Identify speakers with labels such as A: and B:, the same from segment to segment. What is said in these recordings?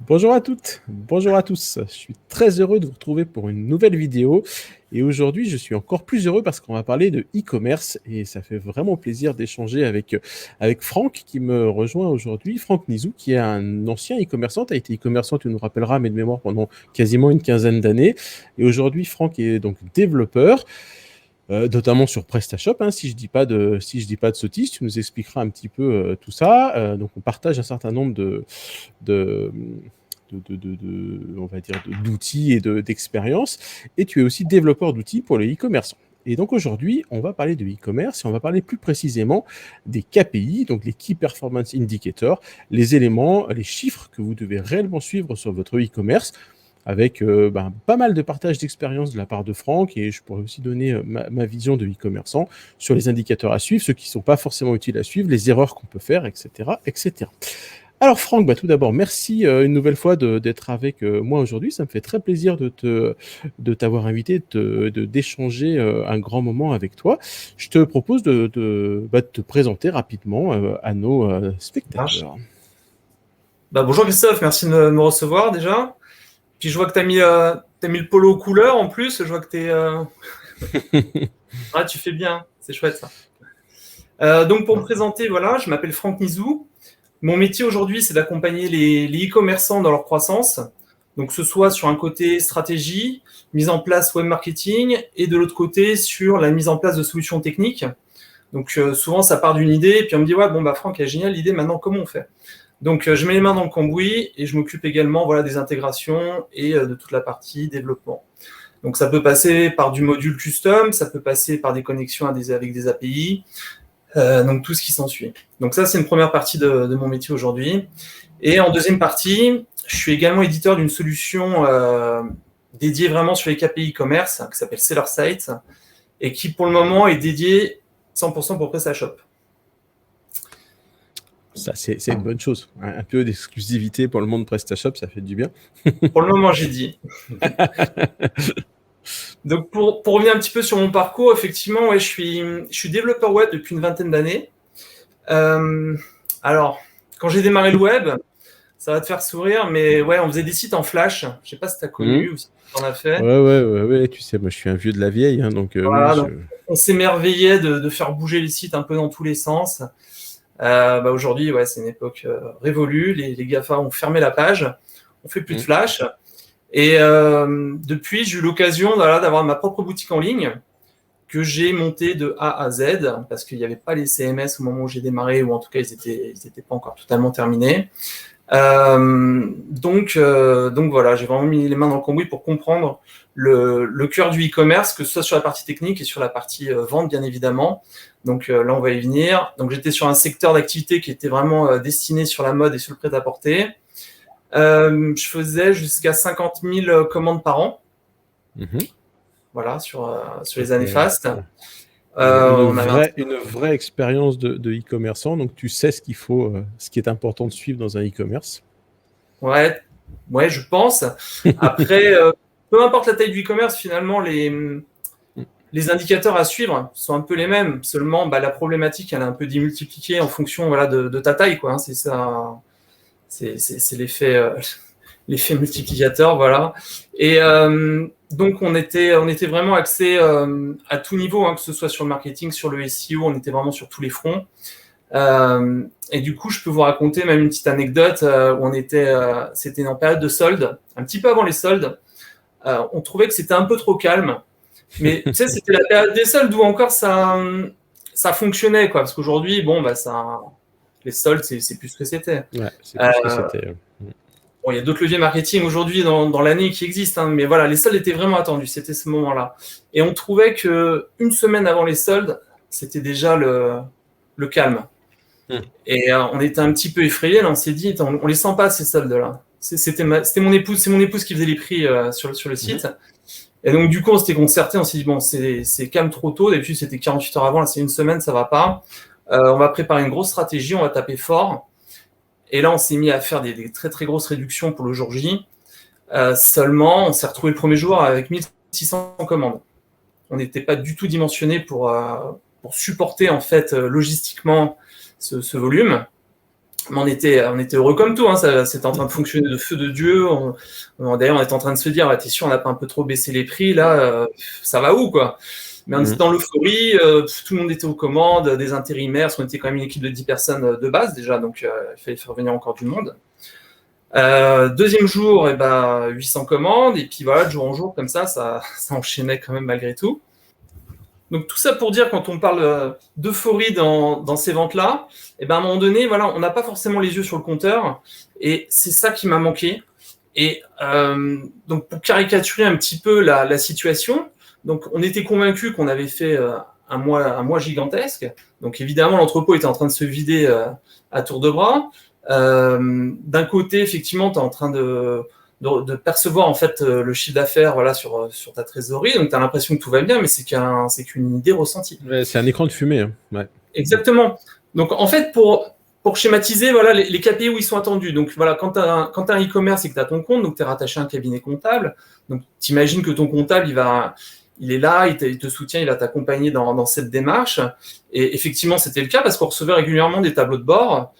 A: Bonjour à toutes, bonjour à tous. Je suis très heureux de vous retrouver pour une nouvelle vidéo. Et aujourd'hui, je suis encore plus heureux parce qu'on va parler de e-commerce et ça fait vraiment plaisir d'échanger avec Franck qui me rejoint aujourd'hui. Franck Nizou, qui est un ancien e-commerçant, a été e-commerçant, tu nous rappelleras, mais de mémoire, pendant quasiment une quinzaine d'années. Et aujourd'hui, Franck est donc développeur. Notamment sur PrestaShop, hein, si je dis pas de sottises, tu nous expliqueras un petit peu tout ça. Donc on partage un certain nombre de, on va dire, d'outils et d'expériences. Et tu es aussi développeur d'outils pour les e-commerçants. Et donc aujourd'hui, on va parler de e-commerce et on va parler plus précisément des KPI, donc les Key Performance Indicators, les éléments, les chiffres que vous devez réellement suivre sur votre e-commerce, avec pas mal de partage d'expérience de la part de Franck, et je pourrais aussi donner ma vision de e-commerçant sur les indicateurs à suivre, ceux qui ne sont pas forcément utiles à suivre, les erreurs qu'on peut faire, etc. etc. Alors Franck, tout d'abord, merci une nouvelle fois d'être avec moi aujourd'hui. Ça me fait très plaisir de t'avoir invité, d'échanger un grand moment avec toi. Je te propose de te présenter rapidement à nos
B: Marche.
A: spectateurs.
B: Bonjour Christophe, merci de me recevoir déjà. Puis je vois que t'as mis le polo couleur en plus. Je vois que tu fais bien, c'est chouette ça. Donc pour me présenter, voilà, je m'appelle Franck Nizou. Mon métier aujourd'hui, c'est d'accompagner les e-commerçants dans leur croissance. Donc que ce soit sur un côté stratégie, mise en place web marketing, et de l'autre côté sur la mise en place de solutions techniques. Donc souvent ça part d'une idée, et puis on me dit ouais Franck, elle est géniale l'idée, maintenant comment on fait? Donc, je mets les mains dans le cambouis et je m'occupe également des intégrations et de toute la partie développement. Donc, ça peut passer par du module custom, ça peut passer par des connexions avec des API, donc tout ce qui s'ensuit. Donc, ça, c'est une première partie de mon métier aujourd'hui. Et en deuxième partie, je suis également éditeur d'une solution dédiée vraiment sur les KPI e-commerce qui s'appelle SellerSite et qui, pour le moment, est dédiée 100% pour PrestaShop.
A: Ça, c'est une bonne chose. Un peu d'exclusivité pour le monde PrestaShop, ça fait du bien.
B: Pour le moment, j'ai dit. Donc, pour revenir un petit peu sur mon parcours, effectivement, ouais, je suis développeur web depuis une vingtaine d'années. Alors, quand j'ai démarré le web, ça va te faire sourire, mais ouais, on faisait des sites en Flash. Je ne sais pas si tu as connu ou si tu en as fait.
A: Ouais, tu sais, moi je suis un vieux de la vieille, hein, donc
B: Voilà,
A: oui.
B: donc, on s'émerveillait de faire bouger les sites un peu dans tous les sens. Aujourd'hui, ouais, c'est une époque révolue. Les GAFA ont fermé la page. On fait plus de Flash. Et depuis, j'ai eu l'occasion d'avoir ma propre boutique en ligne que j'ai montée de A à Z parce qu'il n'y avait pas les CMS au moment où j'ai démarré, ou en tout cas, ils étaient pas encore totalement terminés. Donc voilà, j'ai vraiment mis les mains dans le cambouis pour comprendre le cœur du e-commerce, que ce soit sur la partie technique et sur la partie vente, bien évidemment. Donc là, on va y venir. Donc j'étais sur un secteur d'activité qui était vraiment destiné sur la mode et sur le prêt-à-porter. Je faisais jusqu'à 50 000 commandes par an. Voilà, sur les années fastes.
A: Une vraie expérience de e-commerçant, donc tu sais ce qu'il faut, ce qui est important de suivre dans un e-commerce.
B: Ouais, je pense. Après, peu importe la taille du e-commerce, finalement, les indicateurs à suivre sont un peu les mêmes. Seulement, la problématique, elle est un peu démultipliée en fonction de ta taille, quoi. C'est ça, c'est l'effet multiplicateur, voilà. Et donc, on était vraiment axé à tout niveau, hein, que ce soit sur le marketing, sur le SEO, on était vraiment sur tous les fronts. Et du coup, je peux vous raconter même une petite anecdote où c'était en période de soldes, un petit peu avant les soldes. On trouvait que c'était un peu trop calme, mais tu sais, c'était la période des soldes où encore ça fonctionnait, quoi. Parce qu'aujourd'hui, les soldes, c'est plus ce que c'était.
A: Ouais, c'est plus ce que c'était.
B: Bon, il y a d'autres leviers marketing aujourd'hui dans l'année qui existent, hein, mais voilà, les soldes étaient vraiment attendus, c'était ce moment-là. Et on trouvait que une semaine avant les soldes, c'était déjà le calme. Et on était un petit peu effrayés, là, on s'est dit, on les sent pas ces soldes-là. C'était mon épouse qui faisait les prix sur le site. Et donc du coup, on s'était concerté, on s'est dit bon, c'est calme trop tôt. D'habitude, c'était 48 heures avant, là c'est une semaine, ça va pas. On va préparer une grosse stratégie, on va taper fort. Et là, on s'est mis à faire des très très grosses réductions pour le jour J. Seulement, on s'est retrouvé le premier jour avec 1600 commandes. On n'était pas du tout dimensionné pour supporter en fait logistiquement ce volume. Mais on était heureux comme tout, hein, c'était en train de fonctionner de feu de Dieu. D'ailleurs, on était en train de se dire, t'es sûr, on n'a pas un peu trop baissé les prix, là, ça va où, quoi? Mais on était dans l'euphorie, tout le monde était aux commandes, des intérimaires, parce qu'on était quand même une équipe de 10 personnes de base déjà, donc il fallait faire venir encore du monde. Deuxième jour, 800 commandes, et puis voilà, de jour en jour, comme ça enchaînait quand même malgré tout. Donc tout ça pour dire, quand on parle d'euphorie dans ces ventes-là, à un moment donné, voilà, on n'a pas forcément les yeux sur le compteur, et c'est ça qui m'a manqué. Et donc pour caricaturer un petit peu la situation, donc on était convaincus qu'on avait fait un mois gigantesque. Donc évidemment, l'entrepôt était en train de se vider à tour de bras. D'un côté, effectivement, tu es en train de percevoir en fait le chiffre d'affaires, voilà, sur ta trésorerie, donc tu as l'impression que tout va bien, mais c'est qu'une idée ressentie.
A: Ouais, c'est un écran de fumée. Hein. Ouais.
B: Exactement. Donc en fait, pour schématiser, voilà, les KPI où ils sont attendus. Donc voilà, quand tu as un e-commerce et que tu as ton compte, donc tu es rattaché à un cabinet comptable, donc tu imagines que ton comptable, il est là, il te soutient, il va t'accompagner dans cette démarche. Et effectivement, c'était le cas parce qu'on recevait régulièrement des tableaux de bord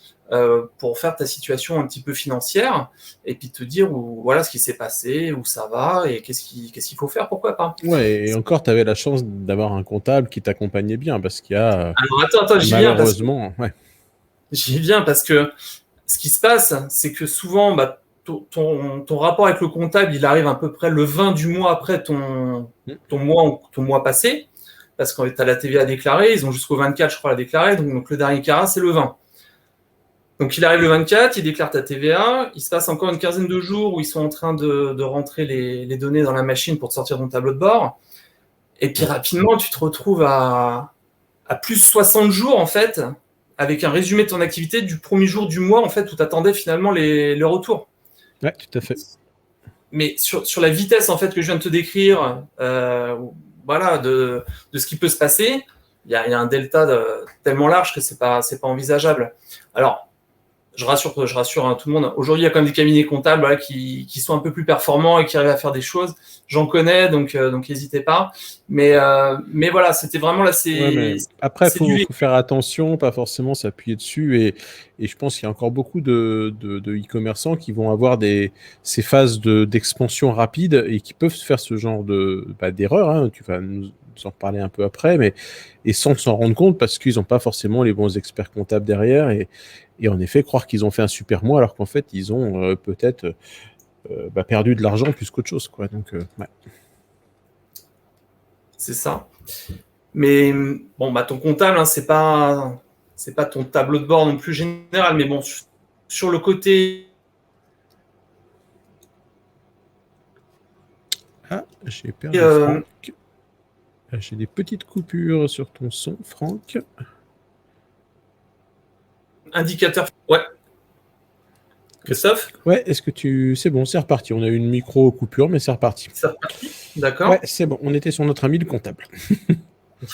B: pour faire ta situation un petit peu financière et puis te dire voilà ce qui s'est passé, où ça va et qu'est-ce qu'il faut faire, pourquoi pas.
A: Ouais, et encore, tu avais la chance d'avoir un comptable qui t'accompagnait bien parce qu'il y a.
B: Alors attends,
A: malheureusement,
B: j'y viens parce que ce qui se passe, c'est que souvent, ton rapport avec le comptable, il arrive à peu près le 20 du mois après ton mois passé, parce que tu as la TVA déclarée, ils ont jusqu'au 24, je crois, à déclarer, donc le dernier carat, c'est le 20. Donc il arrive le 24, il déclare ta TVA, il se passe encore une quinzaine de jours où ils sont en train de rentrer les données dans la machine pour te sortir ton tableau de bord, et puis rapidement, tu te retrouves à plus 60 jours, en fait, avec un résumé de ton activité du premier jour du mois, en fait, où tu attendais finalement le retour.
A: Ouais, tout à fait.
B: Mais sur la vitesse, en fait, que je viens de te décrire, voilà, de ce qui peut se passer, il y a un delta tellement large que c'est pas envisageable. Alors, je rassure tout le monde. Aujourd'hui, il y a quand même des cabinets comptables, voilà, qui sont un peu plus performants et qui arrivent à faire des choses. J'en connais, donc n'hésitez pas. Mais voilà, c'était vraiment là.
A: Après, il faut faire attention, pas forcément s'appuyer dessus. Et je pense qu'il y a encore beaucoup de e-commerçants qui vont avoir ces phases d'expansion rapide et qui peuvent faire ce genre d'erreur. Hein. Tu vas nous en reparler un peu après, et sans s'en rendre compte parce qu'ils n'ont pas forcément les bons experts comptables derrière. Et en effet, croire qu'ils ont fait un super mois alors qu'en fait, ils ont peut-être perdu de l'argent plus qu'autre chose, quoi. Donc, ouais.
B: C'est ça. Mais bon, ton comptable, hein, c'est pas ton tableau de bord non plus général, mais bon, sur le côté.
A: Ah, j'ai perdu Franck. J'ai des petites coupures sur ton son, Franck.
B: Indicateur. Ouais. Christophe ?
A: Ouais, c'est bon, c'est reparti. On a eu une micro-coupure, mais c'est reparti.
B: C'est reparti ? D'accord.
A: Ouais, c'est bon. On était sur notre ami le comptable.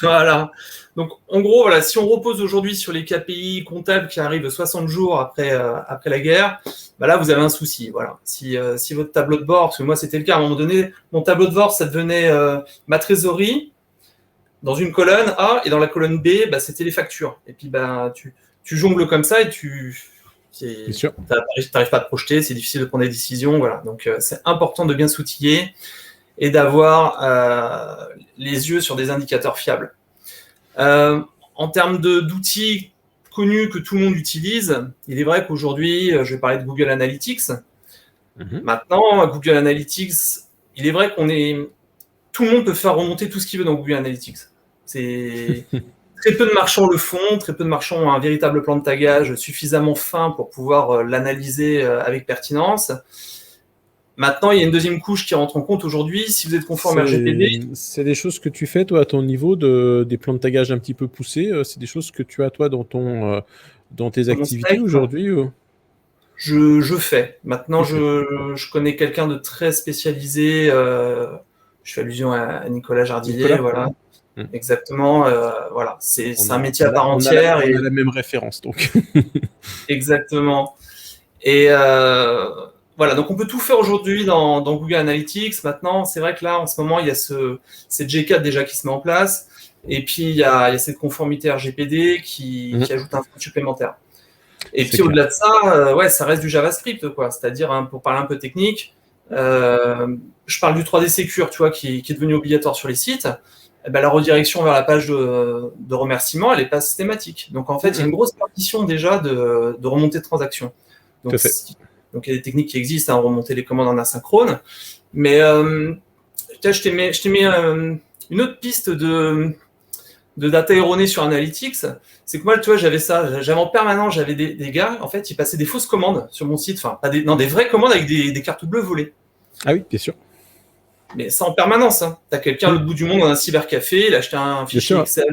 B: Voilà. Donc, en gros, voilà, si on repose aujourd'hui sur les KPI comptables qui arrivent 60 jours après la guerre, là, vous avez un souci. Voilà. Si votre tableau de bord, parce que moi, c'était le cas à un moment donné, mon tableau de bord, ça devenait ma trésorerie dans une colonne A, et dans la colonne B, c'était les factures. Et puis, tu jongles comme ça et tu n'arrives pas à te projeter, c'est difficile de prendre des décisions. Voilà. Donc, c'est important de bien s'outiller et d'avoir les yeux sur des indicateurs fiables. En termes d'outils connus que tout le monde utilise, il est vrai qu'aujourd'hui, je vais parler de Google Analytics. Maintenant, Google Analytics, il est vrai tout le monde peut faire remonter tout ce qu'il veut dans Google Analytics. Très peu de marchands le font, très peu de marchands ont un véritable plan de tagage suffisamment fin pour pouvoir l'analyser avec pertinence. Maintenant, il y a une deuxième couche qui rentre en compte aujourd'hui. Si vous êtes conforme à RGPD...
A: C'est des choses que tu fais, toi, à ton niveau, des plans de tagage un petit peu poussés. C'est des choses que tu as, toi, dans tes activités aujourd'hui
B: Je fais. Maintenant, je connais quelqu'un de très spécialisé. Je fais allusion à Nicolas Jardinier. Voilà. Exactement. Voilà. C'est un métier à part entière.
A: On a la même référence, donc.
B: Exactement. Et... voilà, donc on peut tout faire aujourd'hui dans Google Analytics. Maintenant, c'est vrai que là, en ce moment, il y a cette G4 déjà qui se met en place. Et puis, il y a cette conformité RGPD qui ajoute un frein supplémentaire. Et puis au-delà de ça, ça reste du JavaScript, quoi. C'est-à-dire, hein, pour parler un peu technique, je parle du 3D Secure, tu vois, qui est devenu obligatoire sur les sites. La redirection vers la page de remerciement, elle n'est pas systématique. Donc en fait, il y a une grosse partition déjà de remontée de transactions. Donc il y a des techniques qui existent, hein, remonter les commandes en asynchrone. Mais je t'ai mis une autre piste de data erronée sur Analytics. C'est que moi, tu vois, j'avais en permanence, j'avais des gars, en fait, ils passaient des fausses commandes sur mon site, enfin, des vraies commandes avec des cartes bleues volées.
A: Ah oui, bien sûr.
B: Mais ça en permanence. Hein. Tu as quelqu'un à l'autre bout du monde dans un cybercafé, il a acheté un fichier Excel,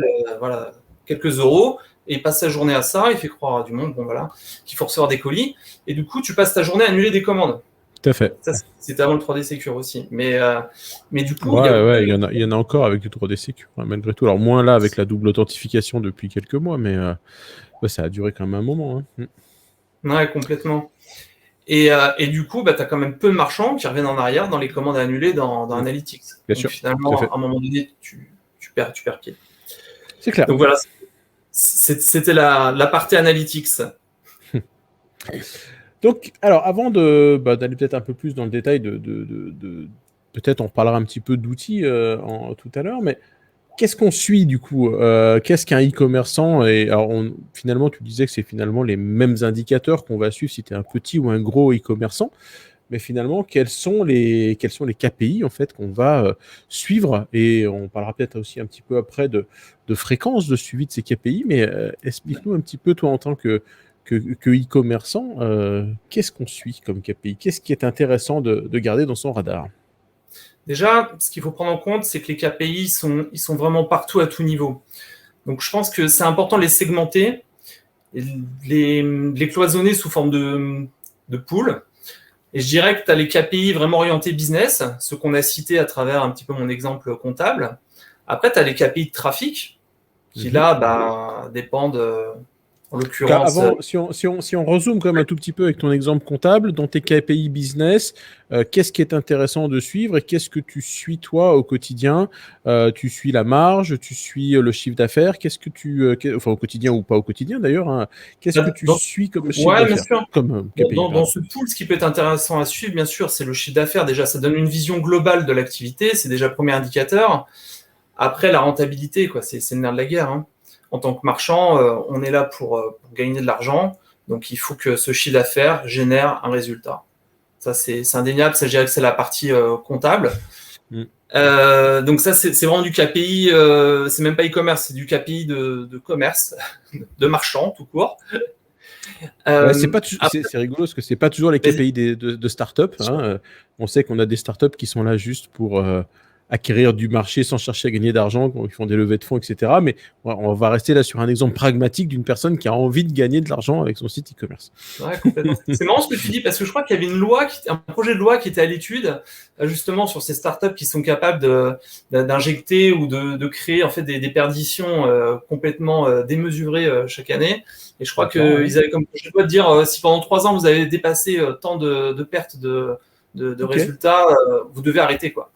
B: quelques euros, et il passe sa journée à ça, il fait croire à du monde, qu'il faut recevoir des colis, et du coup, tu passes ta journée à annuler des commandes.
A: Tout à fait.
B: Ça, c'était avant le 3D Secure aussi. Mais du coup...
A: il y en a encore avec du 3D Secure, hein, malgré tout. Alors, moins là, avec la double authentification depuis quelques mois, mais ça a duré quand même un moment. Hein.
B: Ouais, complètement. Et du coup, tu as quand même peu de marchands qui reviennent en arrière dans les commandes à annuler dans Analytics.
A: Bien
B: Donc,
A: sûr.
B: Finalement, à un moment donné, tu perds pied.
A: C'est clair.
B: Donc voilà, c'était la partie Analytics.
A: Donc, alors, avant d'aller peut-être un peu plus dans le détail peut-être on parlera un petit peu d'outils tout à l'heure, mais qu'est-ce qu'on suit du coup qu'est-ce qu'un e-commerçant? Et alors, finalement, tu disais que c'est finalement les mêmes indicateurs qu'on va suivre si tu es un petit ou un gros e-commerçant. Mais finalement, quels sont les KPI en fait qu'on va suivre? Et on parlera peut-être aussi un petit peu après de fréquence de suivi de ces KPI. Mais explique-nous un petit peu, toi, en tant que e-commerçant, qu'est-ce qu'on suit comme KPI? Qu'est-ce qui est intéressant de garder dans son radar?
B: Déjà, ce qu'il faut prendre en compte, c'est que les KPI, ils sont vraiment partout à tout niveau. Donc, je pense que c'est important de les segmenter, et les cloisonner sous forme de pools. Et je dirais que tu as les KPI vraiment orientés business, ceux qu'on a cités à travers un petit peu mon exemple comptable. Après, tu as les KPI de trafic, qui là, dépendent, en l'occurrence...
A: Avant, si on rezoome quand même un tout petit peu avec ton exemple comptable, dans tes KPI business, qu'est-ce qui est intéressant de suivre et qu'est-ce que tu suis toi au quotidien? Tu suis la marge, tu suis le chiffre d'affaires, qu'est-ce que enfin au quotidien ou pas au quotidien d'ailleurs, hein, qu'est-ce que tu suis comme chiffre d'affaires?
B: Bien sûr.
A: Comme KPI,
B: dans ce pool, ce qui peut être intéressant à suivre, bien sûr, c'est le chiffre d'affaires. Déjà, ça donne une vision globale de l'activité, c'est déjà le premier indicateur. Après, la rentabilité, c'est le nerf de la guerre. Hein. En tant que marchand, on est là pour gagner de l'argent. Donc, il faut que ce chiffre d'affaires génère un résultat. Ça, c'est indéniable. Ça, je dirais que c'est la partie comptable. Donc, ça, c'est vraiment du KPI. C'est même pas e-commerce, c'est du KPI de commerce, de marchand, tout court.
A: C'est rigolo parce que c'est pas toujours les KPI de start-up. Hein. On sait qu'on a des start-up qui sont là juste pour acquérir du marché sans chercher à gagner d'argent, ils font des levées de fonds, etc. Mais on va rester là sur un exemple pragmatique d'une personne qui a envie de gagner de l'argent avec son site e-commerce.
B: Ouais, complètement. C'est marrant ce que tu dis parce que je crois qu'il y avait un projet de loi qui était à l'étude justement sur ces startups qui sont capables d'injecter ou de créer en fait des perditions complètement démesurées chaque année. Et je crois qu'ils avaient comme projet de loi de dire si pendant 3 ans vous avez dépassé tant de pertes de résultats, vous devez arrêter quoi.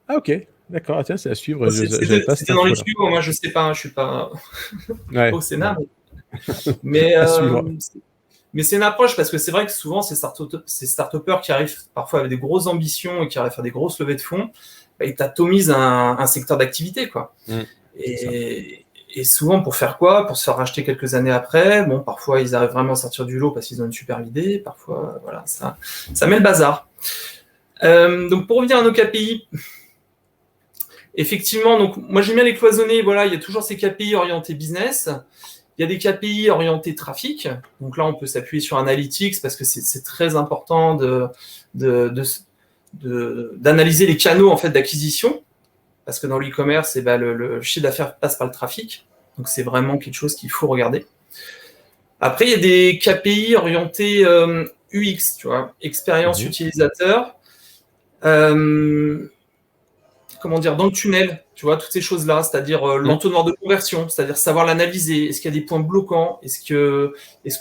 A: Ah ok, d'accord, tiens, c'est à suivre.
B: C'était dans les tuyaux, moi je sais pas, je suis pas au Sénat, mais c'est une approche parce que c'est vrai que souvent ces start-upers qui arrivent parfois avec des grosses ambitions et qui arrivent à faire des grosses levées de fonds, ils t'atomisent un secteur d'activité quoi. Et souvent pour faire quoi? Pour se faire racheter quelques années après. Bon, parfois ils arrivent vraiment à sortir du lot parce qu'ils ont une super idée. Parfois, voilà, ça met le bazar. Donc pour revenir à nos KPI. Effectivement, donc moi j'aime bien les cloisonner. Voilà, il y a toujours ces KPI orientés business. Il y a des KPI orientés trafic. Donc là, on peut s'appuyer sur Analytics parce que c'est très important d'analyser les canaux en fait d'acquisition parce que dans l'e-commerce, le chiffre d'affaires passe par le trafic. Donc c'est vraiment quelque chose qu'il faut regarder. Après, il y a des KPI orientés UX, tu vois, expérience utilisateur. Comment dire, dans le tunnel, tu vois, toutes ces choses-là, c'est-à-dire l'entonnoir de conversion, c'est-à-dire savoir l'analyser, est-ce qu'il y a des points bloquants, est-ce que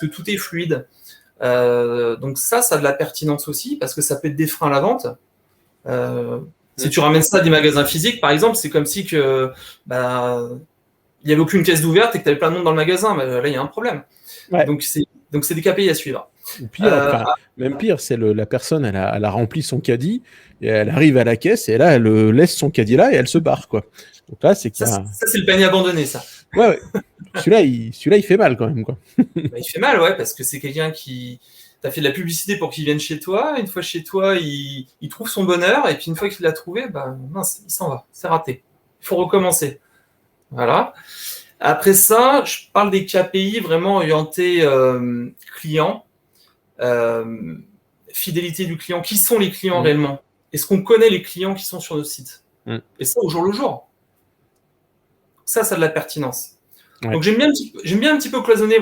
B: tout est fluide. Donc ça a de la pertinence aussi, parce que ça peut être des freins à la vente. Si tu ramènes ça à des magasins physiques, par exemple, c'est comme si il n'y avait aucune caisse d'ouverte et que tu avais plein de monde dans le magasin, là, il y a un problème.
A: Ouais.
B: Donc Donc, c'est des KPI à suivre.
A: Ou pire, même pire, c'est la personne, elle a rempli son caddie, et elle arrive à la caisse, et là, elle laisse son caddie là, et elle se barre, quoi. Donc là, c'est qu'il y a...
B: Ça, c'est le panier abandonné, ça.
A: Ouais. Celui-là, il fait mal, quand même, quoi.
B: Il fait mal, ouais, parce que c'est quelqu'un qui... T'as fait de la publicité pour qu'il vienne chez toi. Une fois chez toi, il trouve son bonheur. Et puis, une fois qu'il l'a trouvé, mince, il s'en va. C'est raté. Il faut recommencer. Voilà. Après ça, je parle des KPI vraiment orientés client. Fidélité du client. Qui sont les clients réellement? Est-ce qu'on connaît les clients qui sont sur nos sites? Et ça, au jour le jour. Ça a de la pertinence. Ouais. Donc, j'aime bien un petit peu cloisonner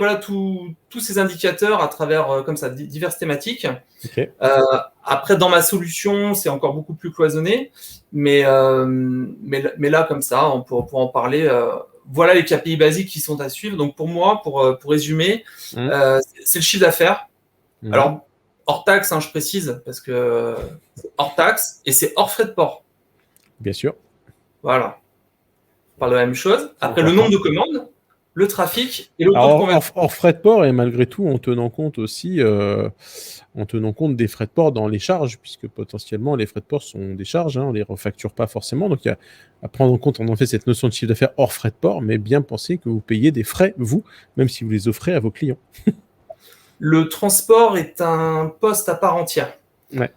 B: tous ces indicateurs à travers comme ça, diverses thématiques.
A: Okay.
B: Après, dans ma solution, c'est encore beaucoup plus cloisonné. Mais là, comme ça, on pourra en parler. Voilà les KPI basiques qui sont à suivre. Donc, pour moi, pour résumer, c'est le chiffre d'affaires. Alors, hors taxe, je précise, parce que c'est hors taxe et c'est hors frais de port.
A: Bien sûr.
B: Voilà. On parle de la même chose. Après, le nombre de commandes, le trafic et le taux de conversion.
A: Hors frais de port, et malgré tout, en tenant compte aussi des frais de port dans les charges, puisque potentiellement, les frais de port sont des charges, on ne les refacture pas forcément. Donc, il y a à prendre en compte, en effet, cette notion de chiffre d'affaires hors frais de port, mais bien penser que vous payez des frais, vous, même si vous les offrez à vos clients.
B: Le transport est un poste à part entière.
A: Ouais.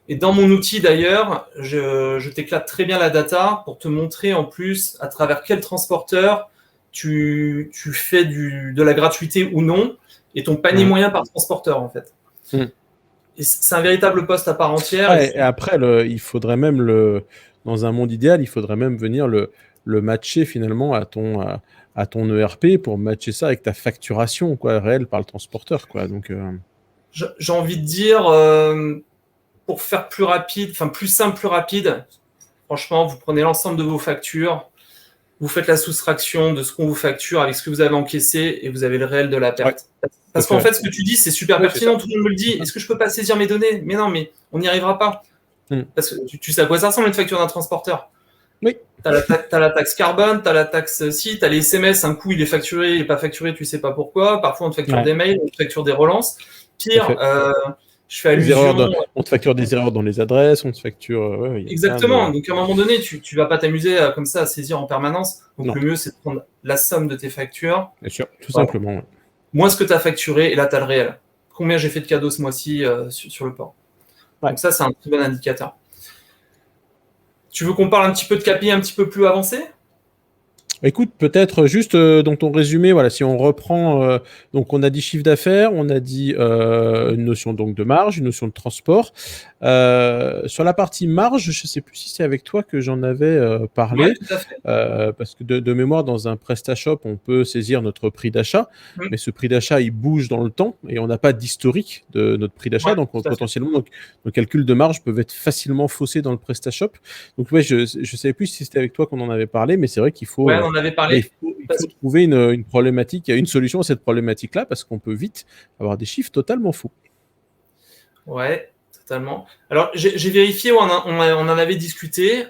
B: Et dans mon outil, d'ailleurs, je t'éclate très bien la data pour te montrer en plus à travers quel transporteur tu fais de la gratuité ou non, et ton panier moyen par transporteur, en fait. Et c'est un véritable poste à part entière.
A: Et après, il faudrait même, dans un monde idéal, il faudrait même venir le matcher finalement à ton ERP pour matcher ça avec ta facturation réelle par le transporteur. Donc,
B: j'ai envie de dire, pour faire plus rapide, plus simple, plus rapide, franchement, vous prenez l'ensemble de vos factures, vous faites la soustraction de ce qu'on vous facture avec ce que vous avez encaissé et vous avez le réel de la perte. Ouais. Parce qu'en fait, ce que tu dis, c'est super pertinent, tout le monde me le dit. Est-ce que je peux pas saisir mes données? Mais non, mais on n'y arrivera pas. Parce que tu sais à quoi ça ressemble une facture d'un transporteur?
A: Oui.
B: Tu as la taxe carbone, tu as la taxe si, tu as les SMS, un coup il est facturé, il n'est pas facturé, tu sais pas pourquoi. Parfois on te facture des mails, on te facture des relances. Pire, je fais allusion...
A: on te facture des erreurs dans les adresses, on te facture...
B: Exactement. Donc, à un moment donné, tu ne vas pas t'amuser comme ça à saisir en permanence. Donc, le mieux, c'est de prendre la somme de tes factures.
A: Bien sûr, tout simplement. Ouais.
B: Moins ce que tu as facturé, et là, tu as le réel. Combien j'ai fait de cadeaux ce mois-ci sur le port. Ouais. Donc, ça, c'est un très bon indicateur. Tu veux qu'on parle un petit peu de KPI un petit peu plus avancé?
A: Écoute, peut-être juste dans ton résumé, si on reprend, donc on a dit chiffre d'affaires, on a dit une notion donc de marge, une notion de transport. Sur la partie marge, je ne sais plus si c'est avec toi que j'en avais parlé,
B: tout à fait.
A: Parce que de mémoire, dans un PrestaShop, on peut saisir notre prix d'achat, mais ce prix d'achat, il bouge dans le temps et on n'a pas d'historique de notre prix d'achat, donc potentiellement, nos calculs de marge peuvent être facilement faussés dans le PrestaShop. Donc je ne savais plus si c'était avec toi qu'on en avait parlé, mais c'est vrai qu'il faut...
B: on avait parlé.
A: Il faut trouver une problématique, une solution à cette problématique-là, parce qu'on peut vite avoir des chiffres totalement faux.
B: Ouais, totalement. Alors, j'ai vérifié, on en avait discuté.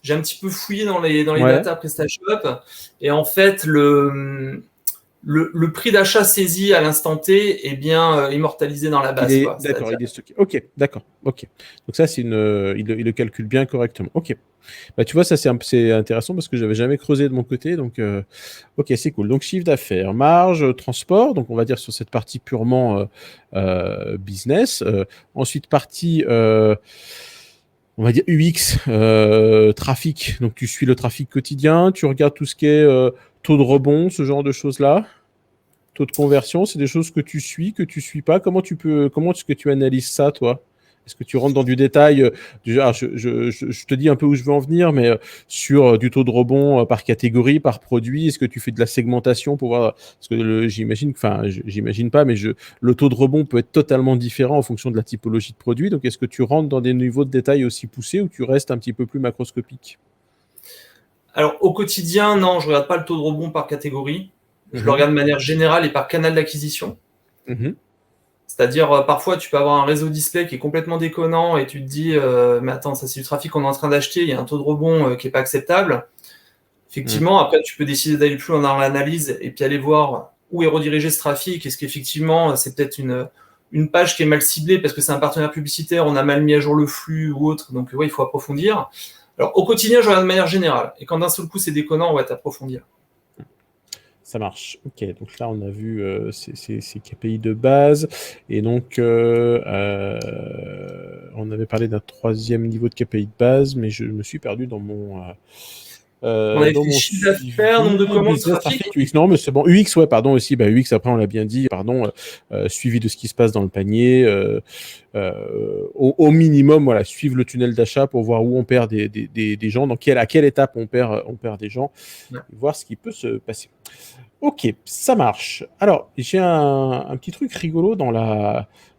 B: J'ai un petit peu fouillé dans les data PrestaShop. Et en fait, le prix d'achat saisi à l'instant T est bien immortalisé dans la base.
A: D'accord, il est stocké. Ok, d'accord. Ok. Donc ça, il le calcule bien correctement. Ok. Tu vois, ça c'est intéressant parce que j'avais jamais creusé de mon côté. Donc, ok, c'est cool. Donc chiffre d'affaires, marge, transport. Donc on va dire sur cette partie purement business. Ensuite partie on va dire UX, trafic. Donc tu suis le trafic quotidien, tu regardes tout ce qui est taux de rebond, ce genre de choses-là. Taux de conversion, c'est des choses que tu suis pas. Comment est-ce que tu analyses ça, toi? Est-ce que tu rentres dans du détail je te dis un peu où je veux en venir, mais sur du taux de rebond par catégorie, par produit, est-ce que tu fais de la segmentation pour voir? Parce que j'imagine pas, mais le taux de rebond peut être totalement différent en fonction de la typologie de produit. Donc, est-ce que tu rentres dans des niveaux de détail aussi poussés ou tu restes un petit peu plus macroscopique?
B: Alors, au quotidien, non, je ne regarde pas le taux de rebond par catégorie. Je le regarde de manière générale et par canal d'acquisition. C'est-à-dire, parfois, tu peux avoir un réseau display qui est complètement déconnant et tu te dis, mais attends, ça c'est du trafic qu'on est en train d'acheter, il y a un taux de rebond qui n'est pas acceptable. Effectivement, après, tu peux décider d'aller plus loin dans l'analyse et puis aller voir où est redirigé ce trafic. Est-ce qu'effectivement, c'est peut-être une page qui est mal ciblée parce que c'est un partenaire publicitaire, on a mal mis à jour le flux ou autre. Donc, il faut approfondir. Alors, au quotidien, je regarde de manière générale. Et quand d'un seul coup, c'est déconnant, on va t'approfondir.
A: Ça marche. Ok, donc là, on a vu ces KPI de base. Et donc, on avait parlé d'un 3e niveau de KPI de base, mais je me suis perdu dans mon...
B: On avait
A: dans
B: fait
A: mon
B: chiffre d'affaires, nombre de commandes,
A: business,
B: trafic.
A: UX. Non, mais c'est bon. UX, ouais, pardon, aussi. Bah, UX, après, on l'a bien dit. Pardon, suivi de ce qui se passe dans le panier. Au minimum, voilà, suivre le tunnel d'achat pour voir où on perd des gens, à quelle étape on perd des gens,
B: Ouais.
A: voir ce qui peut se passer. Ok, ça marche. Alors, j'ai un petit truc rigolo dans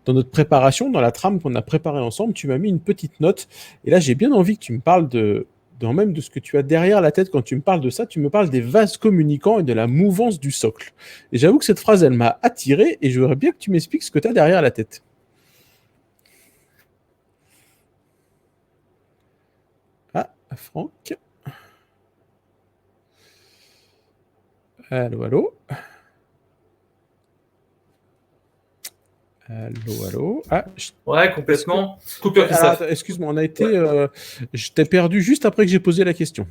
A: notre préparation, dans la trame qu'on a préparée ensemble. Tu m'as mis une petite note. Et là, j'ai bien envie que tu me parles même de ce que tu as derrière la tête quand tu me parles de ça. Tu me parles des vases communicants et de la mouvance du socle. Et j'avoue que cette phrase, elle m'a attiré et je voudrais bien que tu m'expliques ce que tu as derrière la tête. Ah, Franck. Allô, allô. Allô. Ah,
B: Ouais, complètement. Coupure, Christophe.
A: Excuse-moi, je t'ai perdu juste après que j'ai posé la question.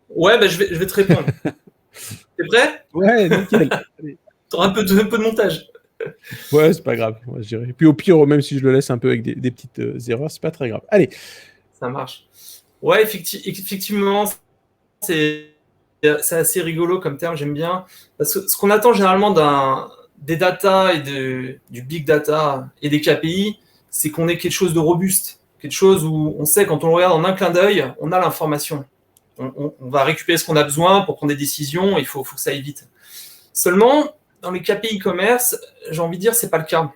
B: Ouais, je vais te répondre. T'es prêt?
A: Ouais, nickel.
B: T'auras un peu de montage.
A: Ouais, c'est pas grave, moi, je dirais. Puis au pire, même si je le laisse un peu avec des petites erreurs, c'est pas très grave. Allez.
B: Ça marche. Ouais, effectivement, c'est assez rigolo comme terme, j'aime bien. Parce que ce qu'on attend généralement des data et du big data et des KPI, c'est qu'on ait quelque chose de robuste. Quelque chose où on sait, quand on le regarde en un clin d'œil, on a l'information. On va récupérer ce qu'on a besoin pour prendre des décisions, il faut que ça aille vite. Seulement, dans les KPI e-commerce, j'ai envie de dire, c'est pas le cas.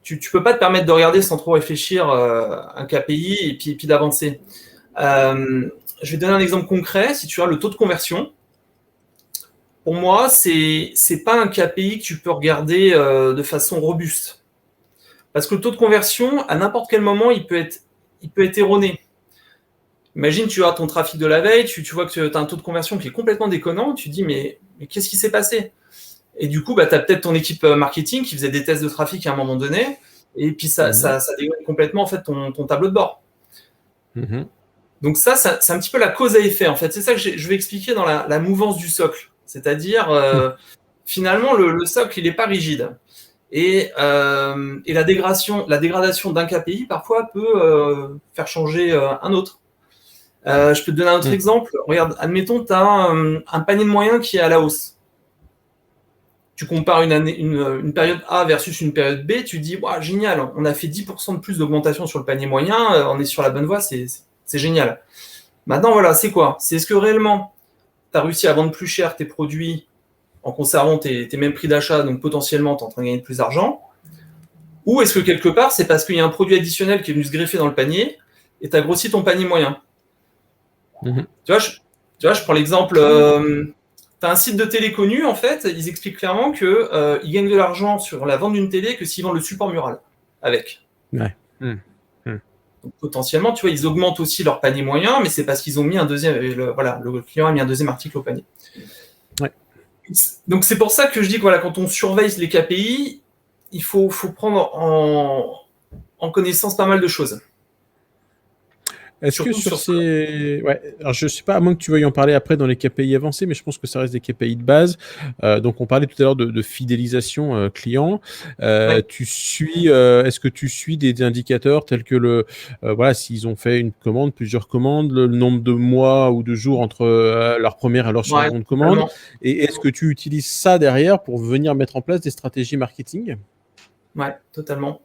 B: Tu peux pas te permettre de regarder sans trop réfléchir un KPI et puis d'avancer. Je vais donner un exemple concret. Si tu as le taux de conversion, pour moi, c'est pas un KPI que tu peux regarder de façon robuste. Parce que le taux de conversion, à n'importe quel moment, il peut être erroné. Imagine, tu as ton trafic de la veille, tu vois que tu as un taux de conversion qui est complètement déconnant, tu te dis, mais qu'est-ce qui s'est passé? Et du coup, tu as peut-être ton équipe marketing qui faisait des tests de trafic à un moment donné, et puis ça dégonfle complètement en fait, ton tableau de bord.
A: Mm-hmm.
B: Donc ça, c'est un petit peu la cause à effet, en fait. C'est ça que je vais expliquer dans la mouvance du socle. C'est-à-dire, finalement, le socle, il n'est pas rigide. Et la dégradation d'un KPI, parfois, peut faire changer un autre. Je peux te donner un autre exemple. Regarde, admettons, tu as un panier de moyens qui est à la hausse. Tu compares une période A versus une période B, tu dis, wow, génial, on a fait 10% de plus d'augmentation sur le panier moyen, on est sur la bonne voie, c'est génial. Maintenant, voilà, c'est quoi? C'est est-ce que réellement, tu as réussi à vendre plus cher tes produits en conservant tes mêmes prix d'achat, donc potentiellement, tu es en train de gagner plus d'argent? Ou est-ce que quelque part, c'est parce qu'il y a un produit additionnel qui est venu se greffer dans le panier et tu as grossi ton panier moyen? Tu vois, je prends l'exemple... tu as un site de télé connu, en fait, ils expliquent clairement qu'ils gagnent de l'argent sur la vente d'une télé que s'ils vendent le support mural avec.
A: Ouais.
B: Donc, potentiellement, tu vois, ils augmentent aussi leur panier moyen, mais c'est parce qu'ils ont mis un deuxième... le client a mis un deuxième article au panier.
A: Ouais.
B: Donc, c'est pour ça que je dis que voilà, quand on surveille les KPI, il faut prendre en connaissance pas mal de choses.
A: Est-ce que sur ces... Ouais, alors je ne sais pas, à moins que tu veuilles en parler après dans les KPI avancés, mais je pense que ça reste des KPI de base. Donc, on parlait tout à l'heure de fidélisation client.
B: Ouais.
A: Est-ce que tu suis des indicateurs tels que voilà, s'ils ont fait une commande, plusieurs commandes, le nombre de mois ou de jours entre leur première et leur seconde commande? Et est-ce que tu utilises ça derrière pour venir mettre en place des stratégies marketing?
B: Ouais, totalement.